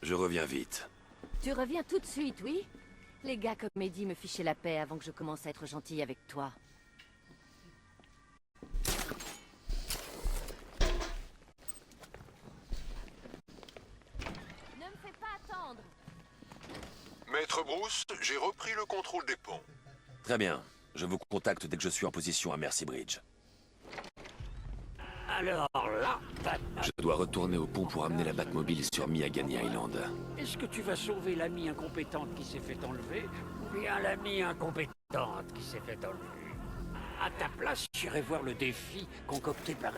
Je reviens vite. Tu reviens tout de suite, oui? Les gars comme Eddie me fichaient la paix avant que je commence à être gentille avec toi. Ne me fais pas attendre. Maître Bruce, j'ai repris le contrôle des ponts. Très bien. Je vous contacte dès que je suis en position à Mercy Bridge. Alors là, Je dois retourner au pont pour amener la Batmobile sur Miagani Island. est-ce que tu vas sauver l'amie incompétente qui s'est fait enlever, ou bien l'amie incompétente qui s'est fait enlever? À ta place, j'irai voir le défi concocté par...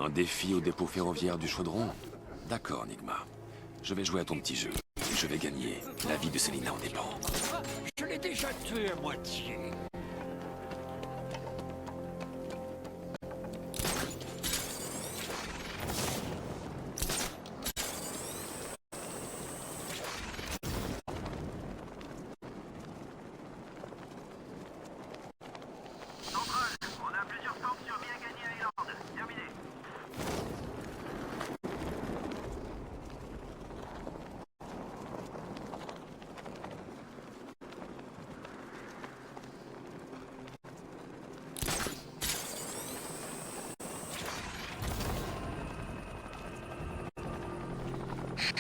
Un défi au dépôt ferroviaire du Chaudron? D'accord, Nigma. Je vais jouer à ton petit jeu. Et je vais gagner. La vie de Selina en dépend. Je l'ai déjà tué à moitié. Central, on a plusieurs camps sur Miagani Island. Terminé.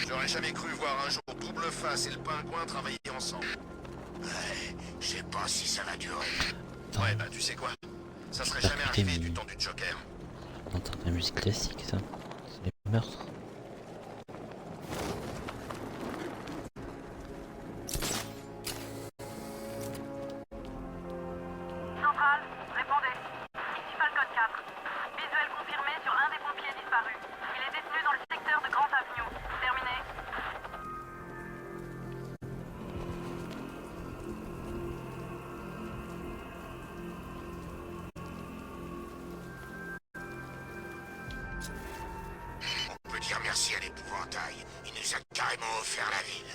J'aurais jamais cru voir un jour Double Face et le Pingouin travailler ensemble. Ouais, je sais pas si ça va durer. Ouais, bah tu sais quoi? Ça serait jamais arrivé du temps du Joker. On entend de la musique classique, ça. C'est les meurtres. Centrale, répondez. Ici Falcon 4. Visuel confirmé sur un des pompiers disparus. Il est détenu dans le secteur de Grand Avenue. Terminé. On peut dire merci à l'épouvantail. Il nous a carrément offert la ville.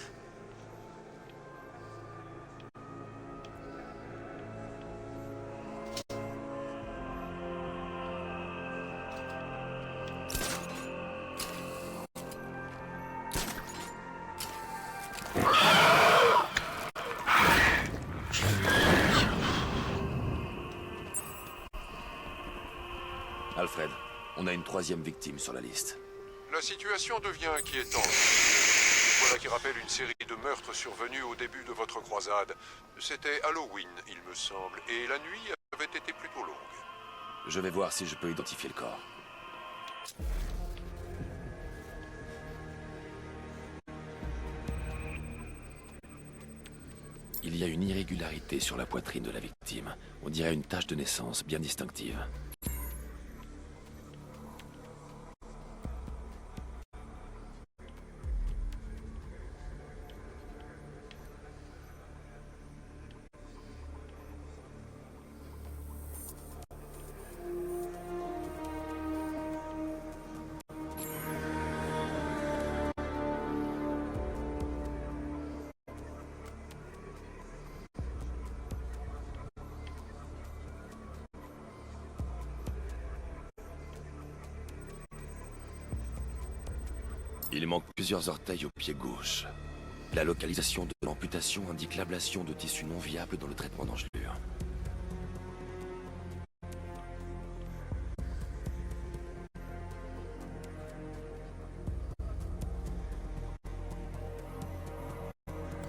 Alfred, on a une troisième victime sur la liste. La situation devient inquiétante. Voilà qui rappelle une série de meurtres survenus au début de votre croisade. C'était Halloween, il me semble, et la nuit avait été plutôt longue. Je vais voir si je peux identifier le corps. Il y a une irrégularité sur la poitrine de la victime. On dirait une tache de naissance bien distinctive. Il manque plusieurs orteils au pied gauche. La localisation de l'amputation indique l'ablation de tissus non viables dans le traitement d'engelure.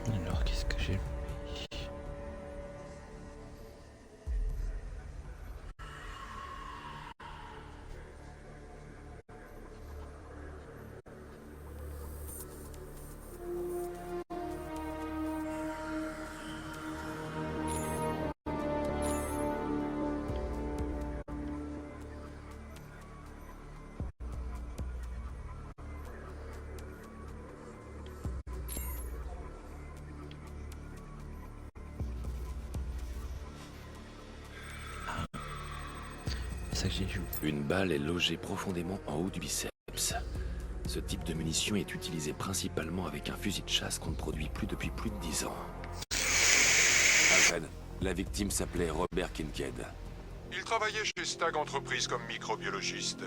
Alors, qu'est-ce que j'ai? ça que j'ai vu. Une balle est logée profondément en haut du biceps. Ce type de munition est utilisé principalement avec un fusil de chasse qu'on ne produit plus depuis plus de 10 ans. Alfred, la victime s'appelait Robert Kincaid. Il travaillait chez Stag Entreprises comme microbiologiste.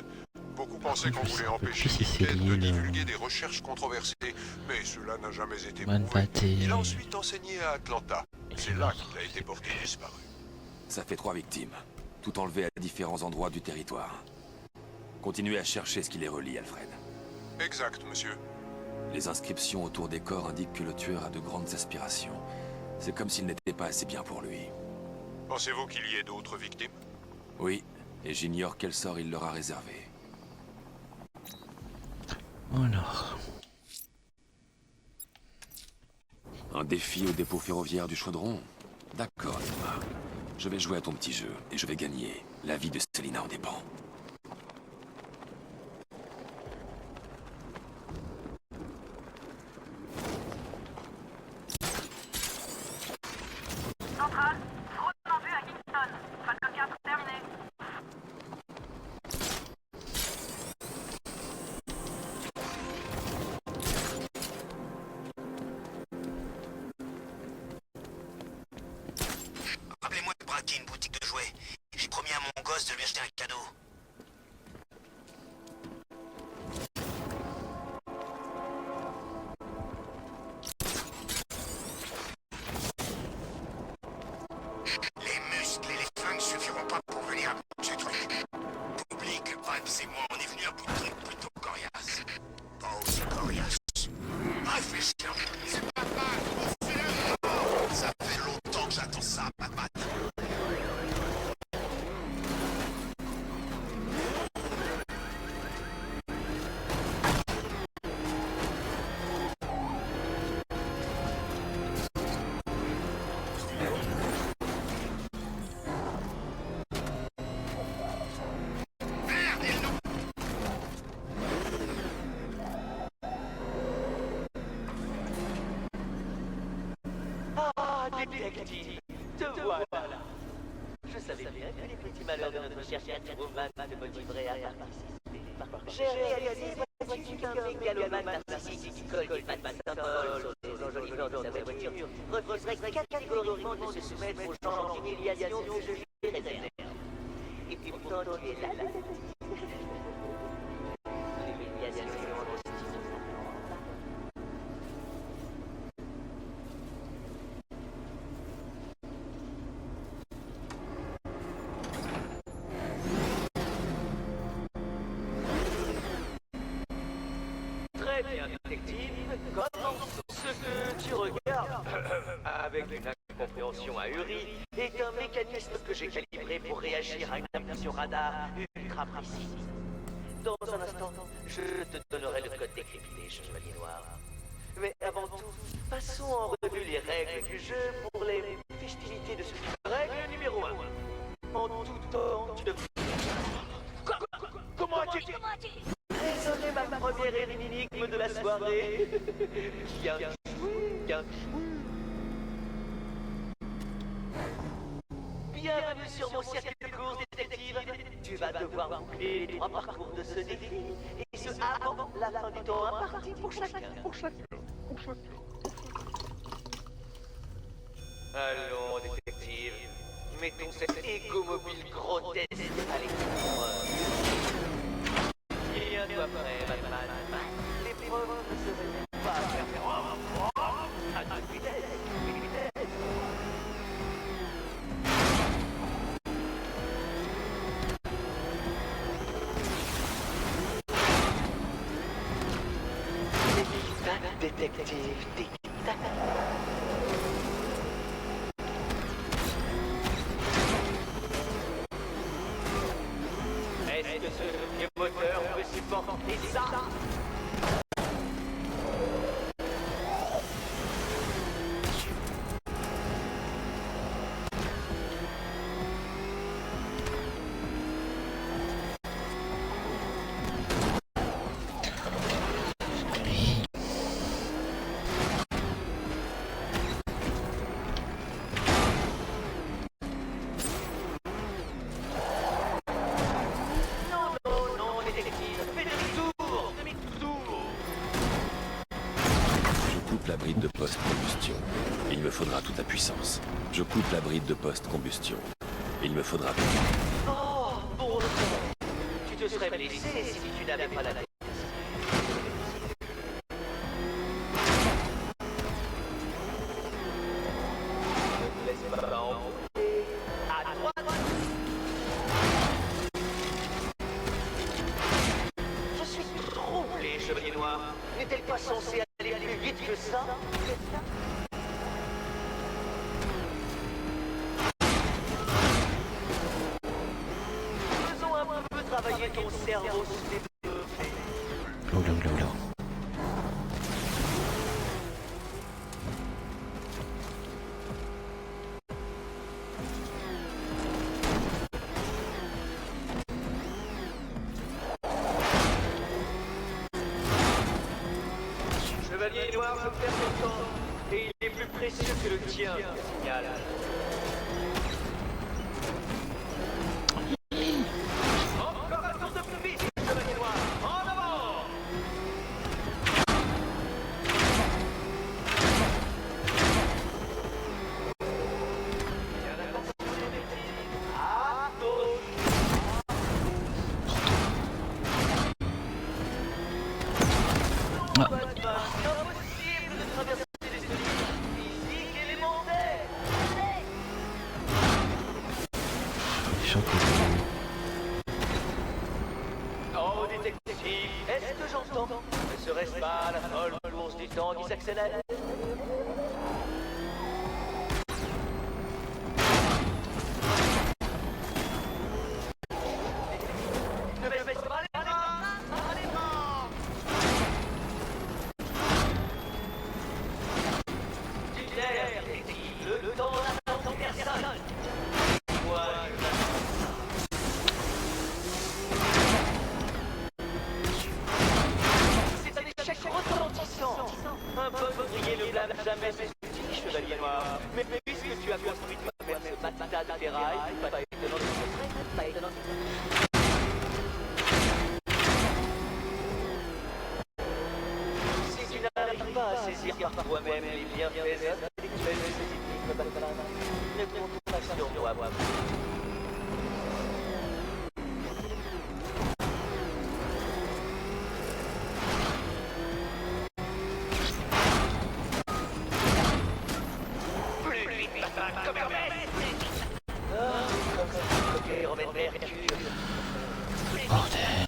Beaucoup pensaient qu'on voulait Je sais empêcher plus si c'est Kincaid lié, de là. divulguer des recherches controversées, mais cela n'a jamais été Man prouvé. Paté. Il a ensuite enseigné à Atlanta. C'est là qu'il a été porté disparu. Ça fait 3 victimes, tout enlevées à différents endroits du territoire. Continuez à chercher ce qui les relie, Alfred. Exact, monsieur. Les inscriptions autour des corps indiquent que le tueur a de grandes aspirations. C'est comme s'il n'était pas assez bien pour lui. Pensez-vous qu'il y ait d'autres victimes? Oui, et j'ignore quel sort il leur a réservé. Alors. Un défi au dépôt ferroviaire du Chaudron? D'accord, Thomas. Je vais jouer à ton petit jeu, et je vais gagner. La vie de Selina en dépend. Centrale, drone en vue à Kingston. Falcon 4, terminé. Rappelez-moi de braquer une boutique de jouets. J'ai promis à mon gosse de lui acheter un cadeau. Les muscles et les flingues suffiront pas pour venir à bout de ce truc. Oublie que Babs et moi, on est venus à bout de trucs plutôt coriaces. Pas aussi coriaces. Réfléchis, c'est pas mal, fais-le. Ça fait longtemps que j'attends ça, Batman. Ah, détective, te voilà. Je savais bien que les petits malheurs de notre cher Catwoman te motiveraient à participer. J'ai réalisé qu'un mégalomane narcissique qui colle des pattes symboles sur les enjolivants de sa voiture refuserait catégoriquement de se soumettre au genre d'humiliation que je lui réserve. Et pourtant, tu es là. L'humiliation Très bien, détective. Commence. Ce que tu regardes, avec une incompréhension ahurie, est un mécanisme que j'ai calibré pour réagir à une impulsion radar ultra précise. Dans un instant, je te donnerai le code décrypté, chevalier noir. Mais avant tout, passons en revue les règles du jeu pour les festivités de ce type. Règle numéro 1. En tout temps, tu ne... Comment as-tu... Résonnez ma première énigme de la soirée. Bien joué. Bienvenue sur mon circuit de course, détective. Tu vas devoir boucler les 3 parcours de ce défi, et ce avant la fin du temps imparti pour chacun. Allons, détective. Mettons cet égo-mobile grotesque à l'écran. Tiens-toi prêt, Batman. L'épreuve ne se révèle pas à toute vitesse. Tic-tac, détective, tic-tac. Est-ce que ce vieux moteur peut supporter ça? faudra toute ta puissance. Je coupe la bride de post-combustion. Il me faudra... Oh, bon sang. Tu te serais blessé si tu n'avais pas la tête. Ne te laisse pas emporter. À droite. Je suis troublé, Chevalier Noir. N'est-elle pas censée aller plus vite que ça? Faisons un peu travailler ton cerveau sous-développé. Oula, oula, oula. Chevalier Noir, je perds mon temps. Et il est plus précieux que le tien, signal. Encore un tour de piste, Chevalier Noir. En avant! Bien attention, à gauche. Impossible de traverser les escaliers physiques élémentaires. Oh, détective, est-ce que j'entends? Ne serait-ce pas la folle course du temps qui s'accélère? Ne me baisse pas les bras! Pas les bras! Titulaire, détective, le temps n'attend personne. Moi, je C'est un échec retentissant. Un bon ouvrier ne blâme jamais ses outils, Chevalier Noir. Mais puisque tu as construit ta ferme batata de ferraille, pas étonnant que ce serait, pas étonnant. Si tu n'arrives pas à saisir par toi-même les bienfaits intellectuels de ces énigmes, Batman, ne compte pas sur moi. Plus vite, Batman, comme Hermès! Ah, comme ça, ok, remets Mercure. Bordel.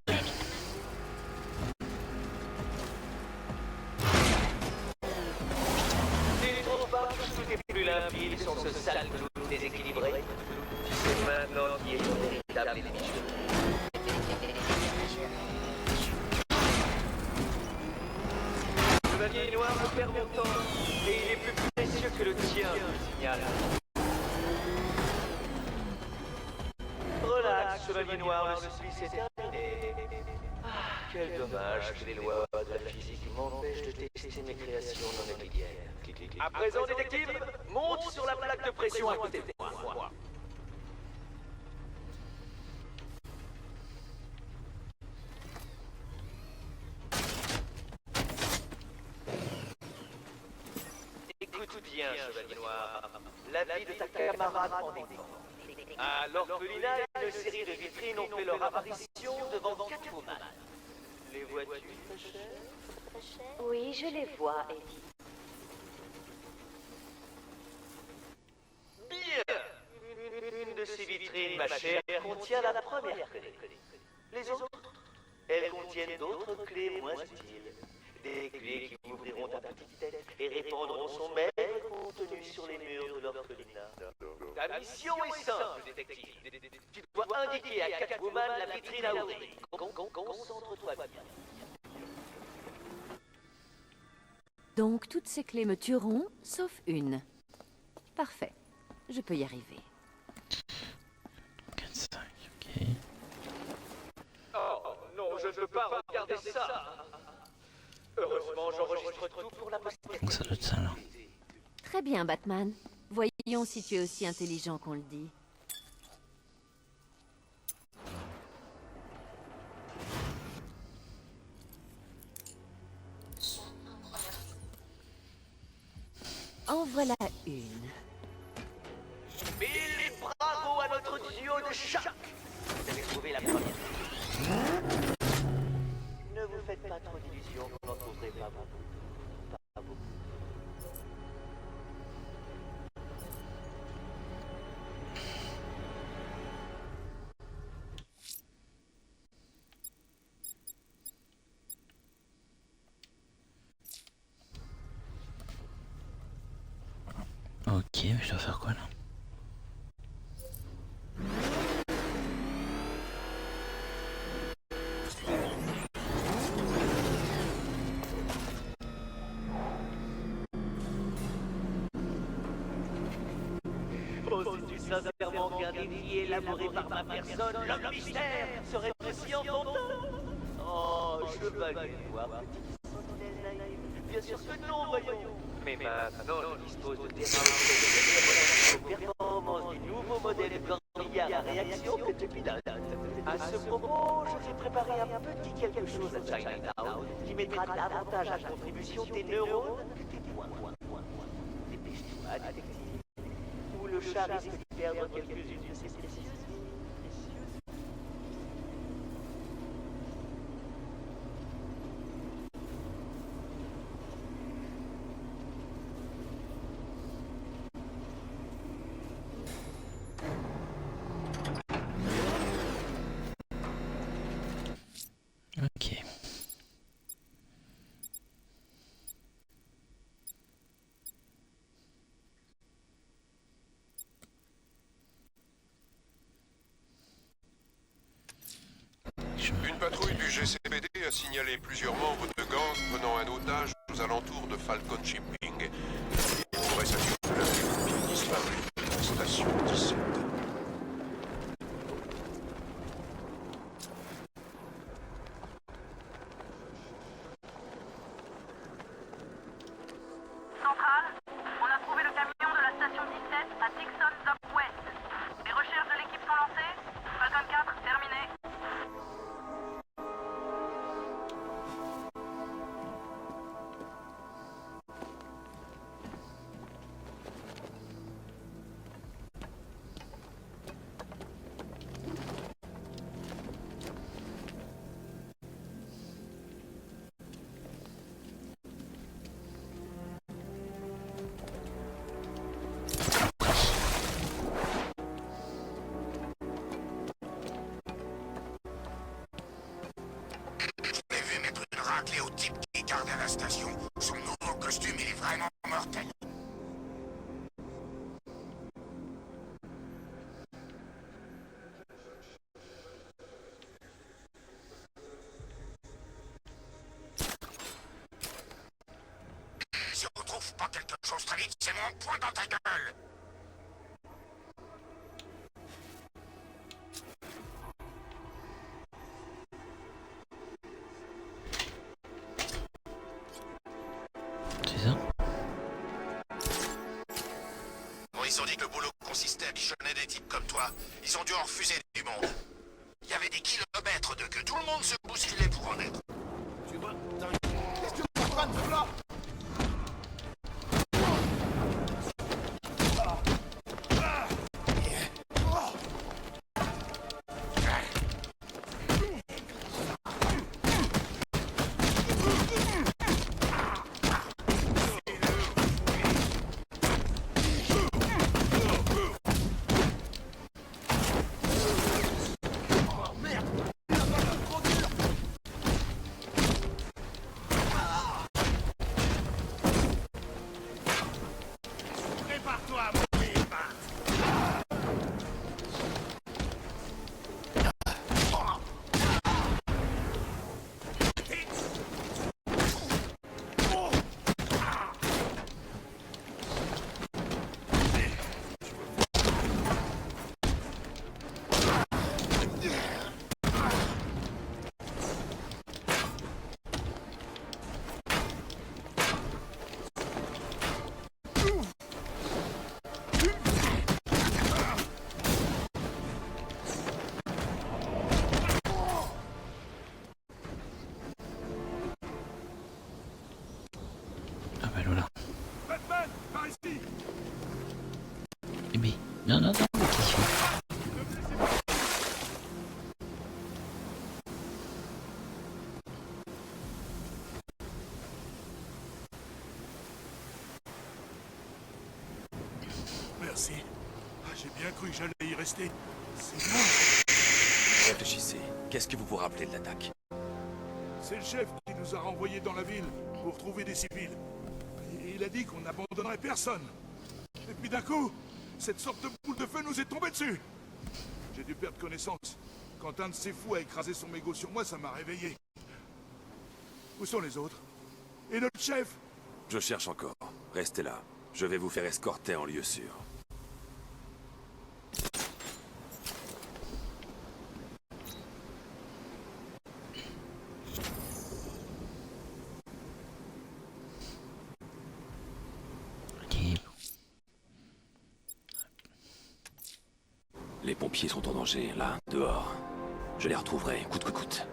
Tu ne trouves pas que tout est plus limpide sans ce sale clou déséquilibré? Tu sais maintenant qui est ton véritable ennemi. Chevalier Noir, je perds mon temps, et il est plus précieux que le tien, signal. Relax, Chevalier Noir, le supplice est terminé. Ah, quel dommage que les lois de la physique m'empêchent de tester mes créations non euclidiennes. À présent, détective, monte sur la plaque de pression à côté de moi. Écoute bien, Chevalier Noir. La vie de ta camarade en dépend. À l'orphelinat, une série de vitrines ont fait leur apparition devant Catwoman. Les vois-tu, ma chère? Oui, je les vois, Eddie. Bien. Une de ces vitrines, ma chère, contient la première clé. Les autres, elles contiennent d'autres clés moins utiles. Des clés qui ouvriront ta petite tête et répandront son maigre contenu sur les murs de l'orphelinat. Ta mission est simple, détective. Tu dois indiquer à Catwoman la vitrine à ouvrir. Concentre-toi bien. Donc toutes ces clés me tueront, sauf une. Parfait. Je peux y arriver. 4, 5, ok. Oh non, je ne veux pas regarder ça. Heureusement, j'enregistre tout pour la postérité. Donc ça doit être ça là. Très bien, Batman. Voyons si tu es aussi intelligent qu'on le dit. En voilà une. Mille bravo à notre duo de choc. Vous avez trouvé la première. Ne vous faites pas trop d'illusions, vous n'en trouverez pas beaucoup. Pas beaucoup. Ok, mais je dois faire quoi là? Penses-tu sincèrement qu'un défi élaboré par ma personne, le mystère, serait aussi entendant? Oh, chevalier noir, petite sentinelle naïve. Bien sûr que non, voyons. Mais maintenant, je dispose de terrain aux performances du nouveau modèle Cornillard à réaction que tu pilotes. À ce propos, je vais préparer un petit quelque chose à Chinatown qui mettra davantage à contribution tes neurones que tes points. Dépêche-toi, détective. Ou le chat risque de perdre quelques-unes de ses précieuses. Ok. Une patrouille du GCPD a signalé plusieurs membres de gangs prenant un otage aux alentours de Falcon Shipping. Il pourrait s'agir de la copie disparue de la station 17. Centrale, on a trouvé le camion de la station 17 à Dixon Dock West. Les recherches de l'équipe sont lancées. Falcon 4, terminé. Je l'ai vu mettre une raclée au type qui gardait la station. Son nouveau costume, il est vraiment mortel. Si on trouve pas quelque chose très vite, c'est mon poing dans ta gueule. C'est ça? Bon, ils ont dit que le boulot consistait à bichonner des types comme toi. Ils ont dû en refuser du monde. Il y avait des kilomètres de queue. Tout le monde se bousculait pour en être. Tu vois, qu'est-ce que tu es en train de faire là? Non, non, non, mais qu'est-ce qu'il fait? Merci. Ah, j'ai bien cru que j'allais y rester. C'est moi. Réfléchissez. Qu'est-ce que vous vous rappelez de l'attaque? C'est le chef qui nous a renvoyés dans la ville pour trouver des civils. Et il a dit qu'on n'abandonnerait personne. Et puis d'un coup, cette sorte de boule de feu nous est tombée dessus. J'ai dû perdre connaissance. Quand un de ces fous a écrasé son mégot sur moi, ça m'a réveillé. Où sont les autres? Et notre chef? Je cherche encore. Restez là. Je vais vous faire escorter en lieu sûr. Les pompiers sont en danger, là, dehors. Je les retrouverai, coûte que coûte.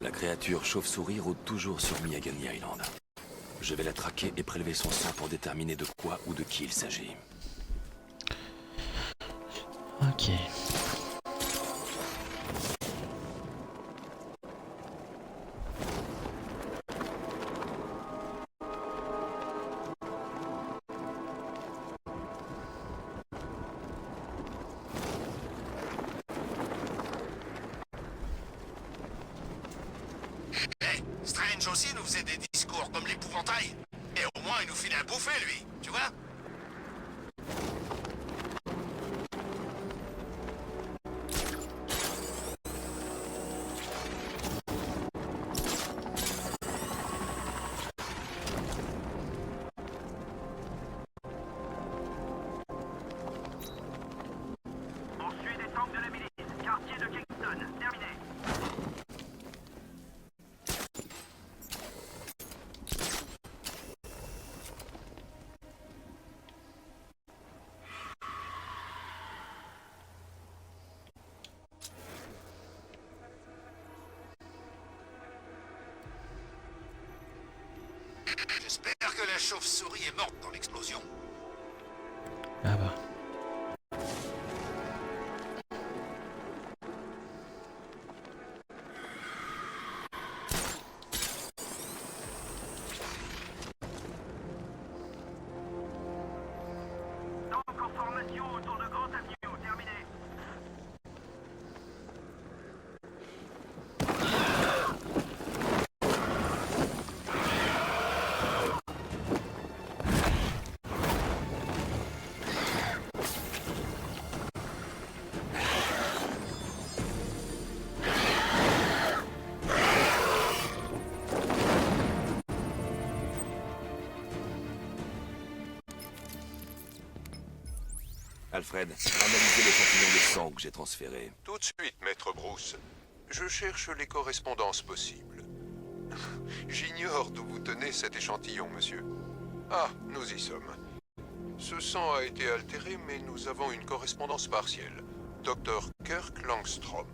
La créature chauve-souris rôde toujours sur Miagani Island. Je vais la traquer et prélever son sang pour déterminer de quoi ou de qui il s'agit. Ok. Strange aussi nous faisait des discours comme l'épouvantail. Et au moins il nous filait à bouffer, lui, tu vois? On suit des tanks de la milice. Quartier de Kingston. Terminé. J'espère que la chauve-souris est morte dans l'explosion. Ah bah. Tank en formation autour de Grand Avenue. Terminé. Alfred, analysez l'échantillon de sang que j'ai transféré. Tout de suite, maître Bruce. Je cherche les correspondances possibles. J'ignore d'où vous tenez cet échantillon, monsieur. Ah, nous y sommes. Ce sang a été altéré, mais nous avons une correspondance partielle. Dr. Kirk Langstrom.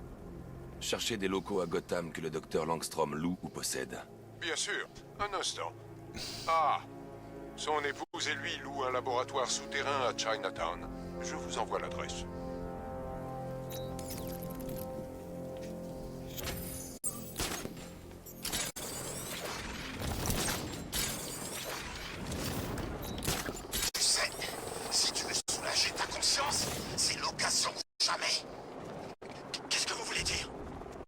Cherchez des locaux à Gotham que le docteur Langstrom loue ou possède. Bien sûr. Un instant. Ah! Son épouse et lui louent un laboratoire souterrain à Chinatown. Je vous envoie l'adresse. Tu sais, si tu veux soulager ta conscience, c'est l'occasion ou jamais. Qu'est-ce que vous voulez dire?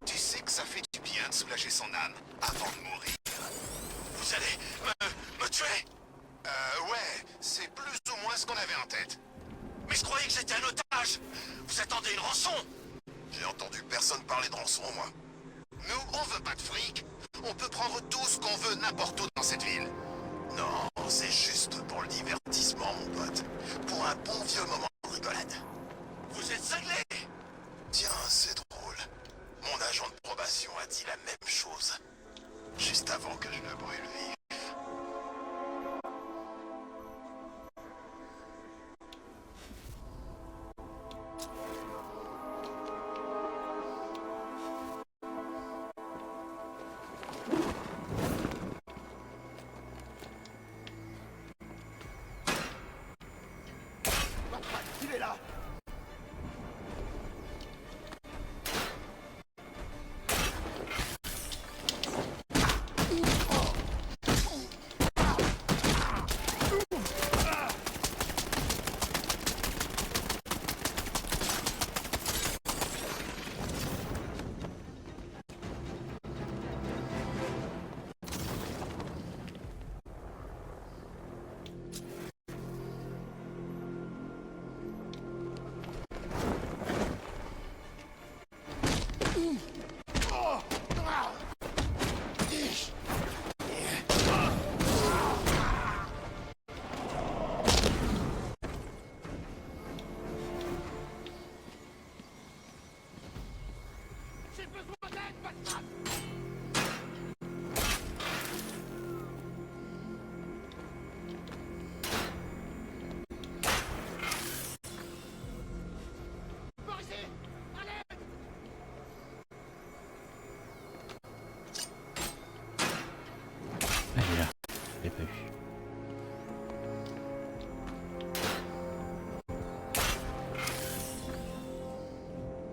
Tu sais que ça fait du bien de soulager son âme avant de mourir. Vous allez me tuer? Ouais, c'est plus ou moins ce qu'on avait en tête. Mais je croyais que j'étais un otage. Vous attendez une rançon? J'ai entendu personne parler de rançon, moi. Nous, on veut pas de fric. On peut prendre tout ce qu'on veut n'importe où dans cette ville. Non, c'est juste pour le divertissement, mon pote. Pour un bon vieux moment de rigolade. Vous êtes cinglé? Tiens, c'est drôle. Mon agent de probation a dit la même chose. Juste avant que je le brûle vif. J'ai besoin d'aide, Batman! Par ici! À l'aide! Elle est là. Je l'ai pas vu.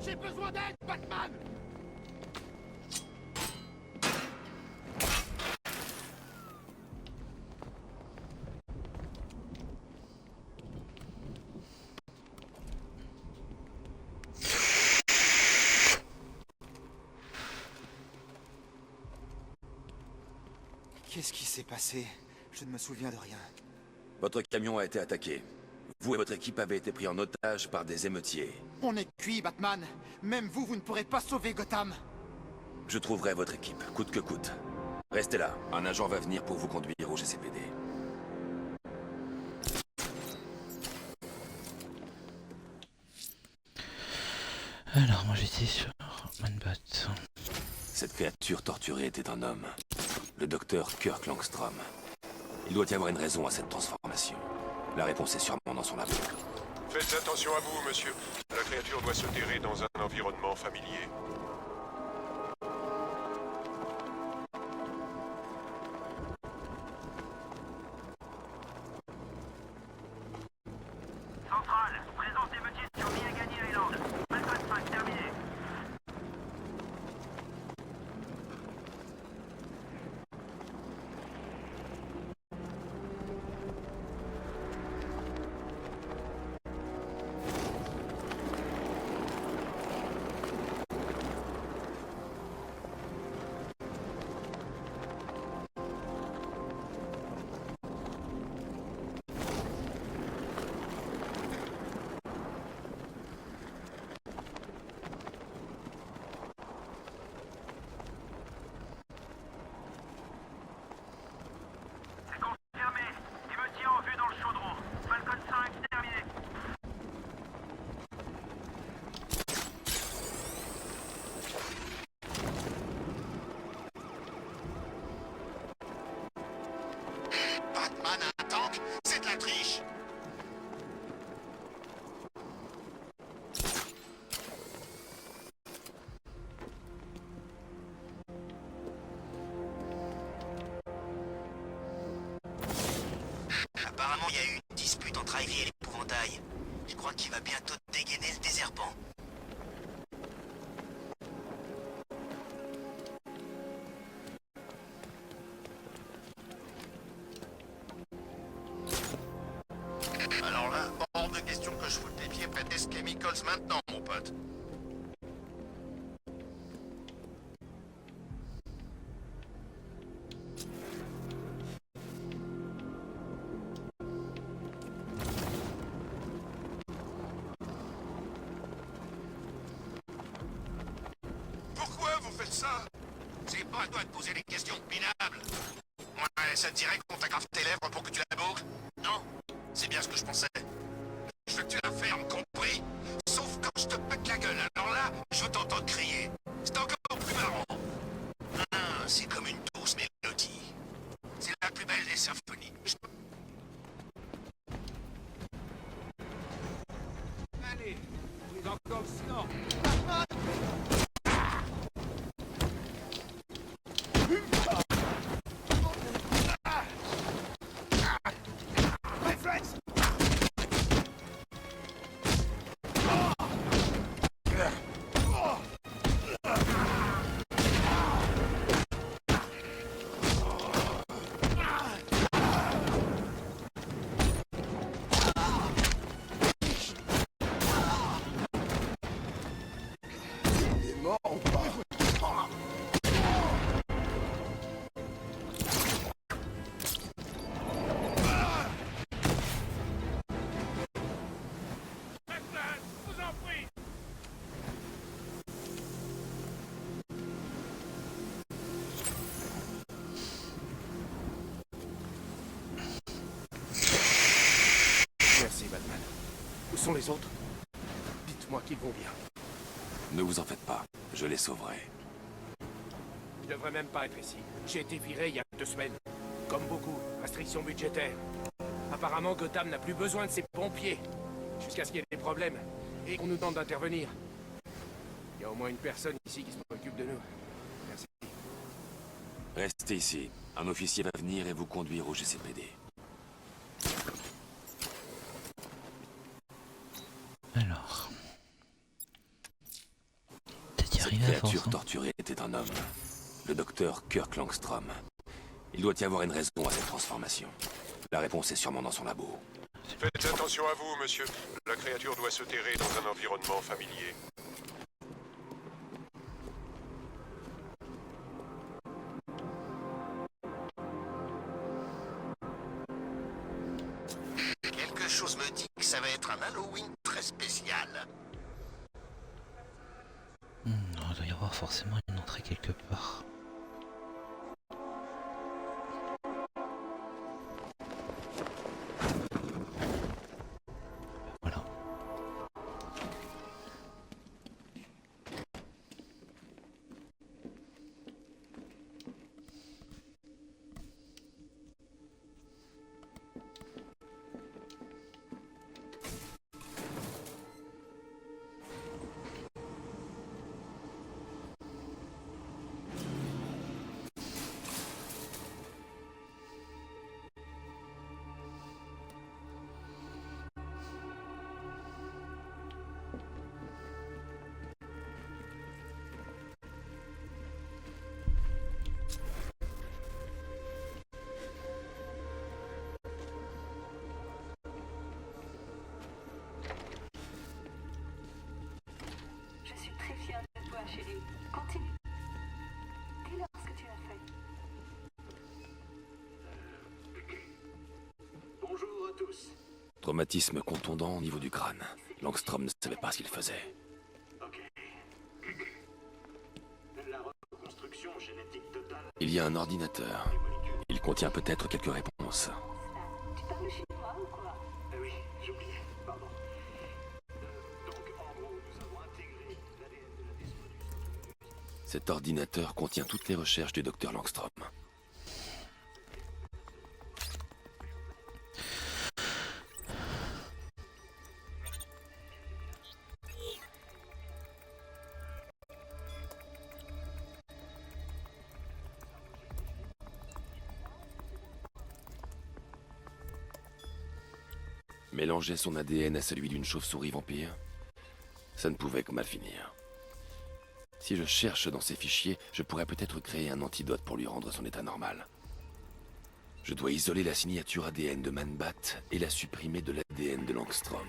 J'ai besoin d'aide, Batman! Qu'est-ce qui s'est passé? Je ne me souviens de rien. Votre camion a été attaqué. Vous et votre équipe avez été pris en otage par des émeutiers. On est cuit, Batman. Même vous, vous ne pourrez pas sauver Gotham. Je trouverai votre équipe, coûte que coûte. Restez là, un agent va venir pour vous conduire au GCPD. Alors, moi j'étais sur Manbat. Cette créature torturée était un homme. Le docteur Kirk Langstrom. Il doit y avoir une raison à cette transformation. La réponse est sûrement dans son labo. Faites attention à vous, monsieur. La créature doit se terrer dans un environnement familier. Centrale, présence d'émeutiers sur Miagani Island. Falcon 5, terminé. C'est confirmé. Émeutier en vue dans le chaudron. Falcon 5, terminé. Batman a un tank, c'est de la triche. Apparemment, il y a eu une dispute entre Ivy et l'épouvantail. Je crois qu'il va bientôt dégainer le désherbant. Alors là, hors de question que je foute les pieds près des Chemicals maintenant, mon pote. Pourquoi vous faites ça? C'est pas à toi de poser des questions minables. Ouais, ça te dirait qu'on t'agraffe tes lèvres pour que tu la boucles? Non, c'est bien ce que je pensais. Je veux que tu la fermes, compris? Sauf quand je te pète la gueule, alors là, je veux t'entendre crier. C'est encore plus marrant. Ah, c'est comme une douce mélodie. C'est la plus belle des symphonies. Allez, on est encore sinon. Réflexe! les autres? Dites-moi qu'ils vont bien. Ne vous en faites pas, je les sauverai. Je devrais même pas être ici. J'ai été viré il y a 2 semaines. Comme beaucoup, restrictions budgétaires. Apparemment, Gotham n'a plus besoin de ses pompiers. Jusqu'à ce qu'il y ait des problèmes. Et qu'on nous tente d'intervenir. Il y a au moins une personne ici qui s'occupe de nous. Merci. Restez ici. Un officier va venir et vous conduire au GCPD. Alors... Cette créature torturée était un homme. Le docteur Kirk Langstrom. Il doit y avoir une raison à cette transformation. La réponse est sûrement dans son labo. Faites attention à vous, monsieur. La créature doit se terrer dans un environnement familier. Quelque chose me dit que ça va être un Halloween très spécial. Il doit y avoir forcément une entrée quelque part. Voilà. Je suis très fière de toi, chérie. Continue. Dis-leur ce que tu as fait. Bonjour à tous. Traumatisme contondant au niveau du crâne. Langstrom ne savait pas ce qu'il faisait. Ok. La reconstruction génétique totale. Il y a un ordinateur. Il contient peut-être quelques réponses. Tu parles chinois ou quoi? Oui, j'oubliais. Pardon. Donc, en gros, nous avons intégré l'ADN de la dysfonction. Cet ordinateur contient toutes les recherches du docteur Langstrom. Mélanger son ADN à celui d'une chauve-souris vampire, ça ne pouvait que mal finir. Si je cherche dans ces fichiers, je pourrais peut-être créer un antidote pour lui rendre son état normal. Je dois isoler la signature ADN de Man-Bat et la supprimer de l'ADN de Langstrom.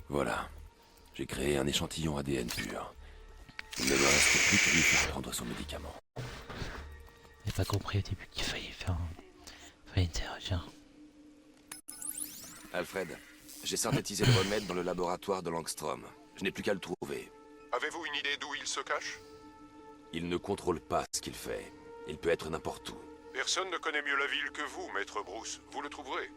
Voilà. J'ai créé un échantillon ADN pur. Il ne me reste plus qu'à lui faire prendre son médicament. J'ai pas compris au début qu'il fallait faire fallait interagir. Alfred, j'ai synthétisé le remède dans le laboratoire de Langstrom. Je n'ai plus qu'à le trouver. Avez-vous une idée d'où il se cache? Il ne contrôle pas ce qu'il fait. Il peut être n'importe où. Personne ne connaît mieux la ville que vous, maître Bruce. Vous le trouverez.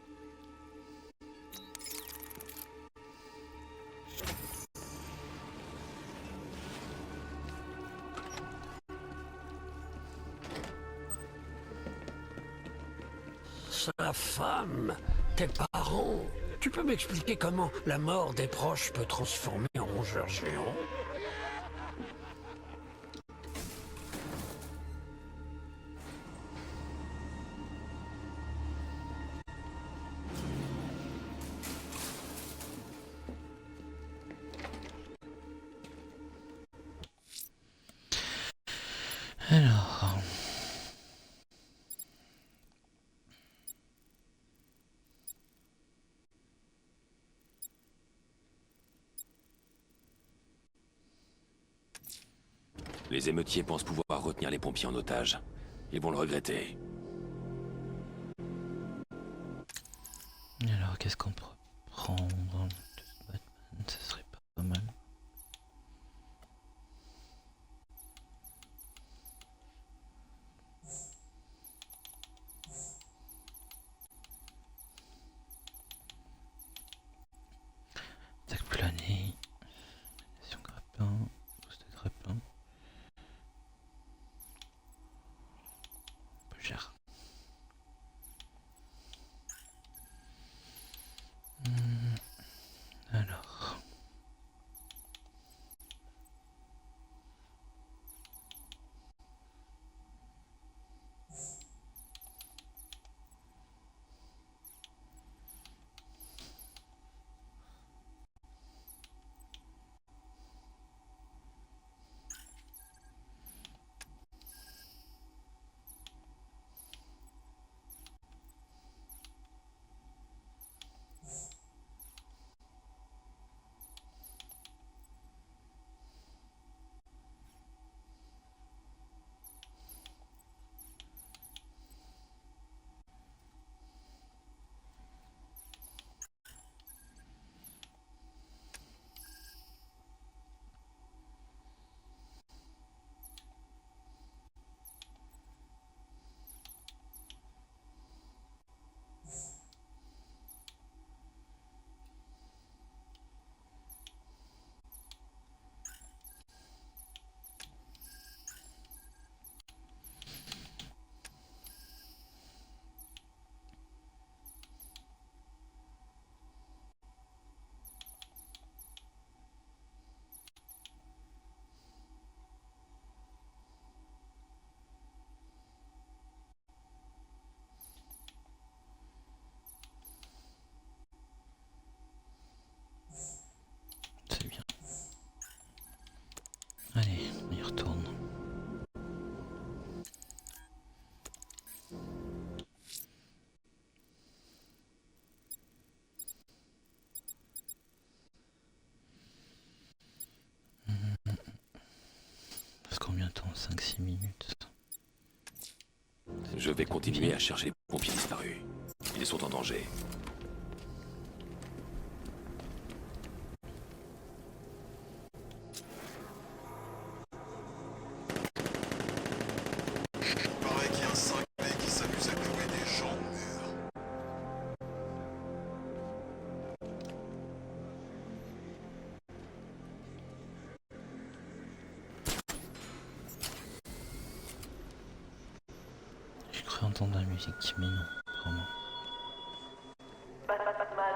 Sa femme, tes parents. Tu peux m'expliquer comment la mort des proches peut transformer en rongeur géant? Alors... Les émeutiers pensent pouvoir retenir les pompiers en otage. Ils vont le regretter. Alors, qu'est-ce qu'on pourrait prendre de Batman? Ce serait pas mal. Attaque planée. Sur grappin. Boost de grappin. Peu cher. Alors... C'est bien. Allez, on y retourne. Parce combien de temps? 5-6 minutes. Je vais continuer à chercher les pompiers disparus. Ils sont en danger. Paraît qu'il y a un cinglé qui s'amuse à clouer des gens au mur. J'ai cru entendre la musique, mais non, vraiment. Batman,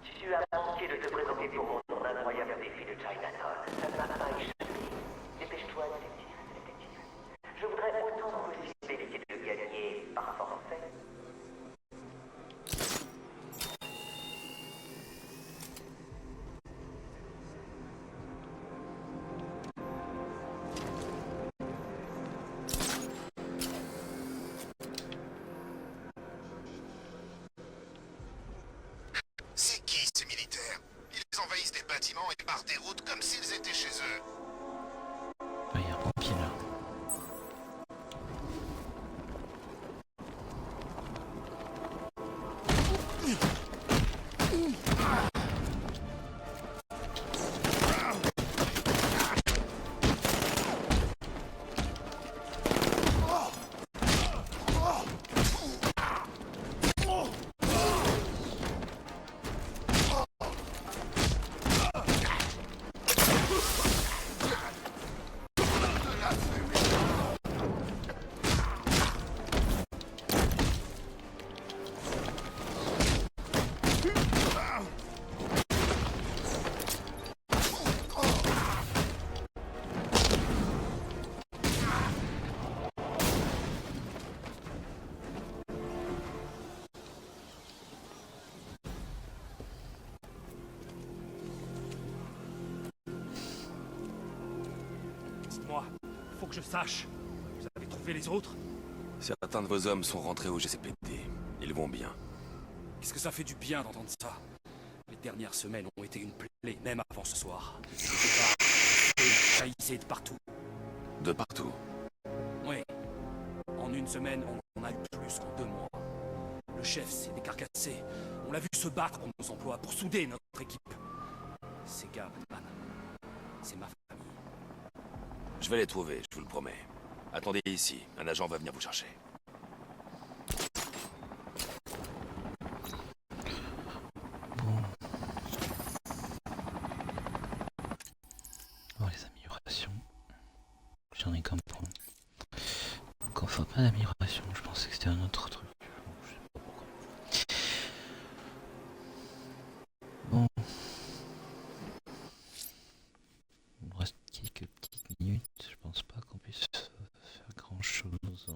tu as manqué de te présenter pour mon incroyable défi de Chinatown. Ça ne m'a pas échappé. Dépêche-toi, détective. Je voudrais autant que possible éviter de gagner par forfait. C'est qui ces militaires? Ils envahissent des bâtiments et barrent des routes comme s'ils étaient chez eux. Il y a un pompier là. Dites-moi, faut que je sache. Vous sauver les autres? Certains de vos hommes sont rentrés au GCPD. Ils vont bien. Qu'est-ce que ça fait du bien d'entendre ça? Les dernières semaines ont été une plaie, même avant ce soir. Jaillissait de partout. De partout? Oui. En une semaine, on en a eu plus qu'en 2 mois. Le chef s'est décarcassé. On l'a vu se battre contre nos emplois pour souder notre équipe. Ces gars, Batman, c'est ma famille. Je vais les trouver, je vous le promets. Attendez ici, un agent va venir vous chercher. Bon, les améliorations. J'en ai qu'un point. Donc enfin pas d'amélioration, je pensais que c'était un autre truc. Je sais pas pourquoi. Bon. Il me reste quelques petites minutes, je pense pas qu'on puisse faire grand chose.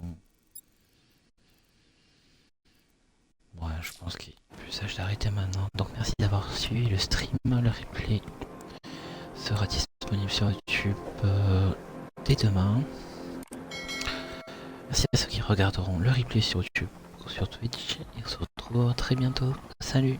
Ouais, je pense qu'il est plus sage d'arrêter maintenant. Donc merci d'avoir suivi le stream, le replay sera disponible sur YouTube dès demain. Merci à ceux qui regarderont le replay sur YouTube ou sur Twitch et on se retrouve très bientôt. Salut!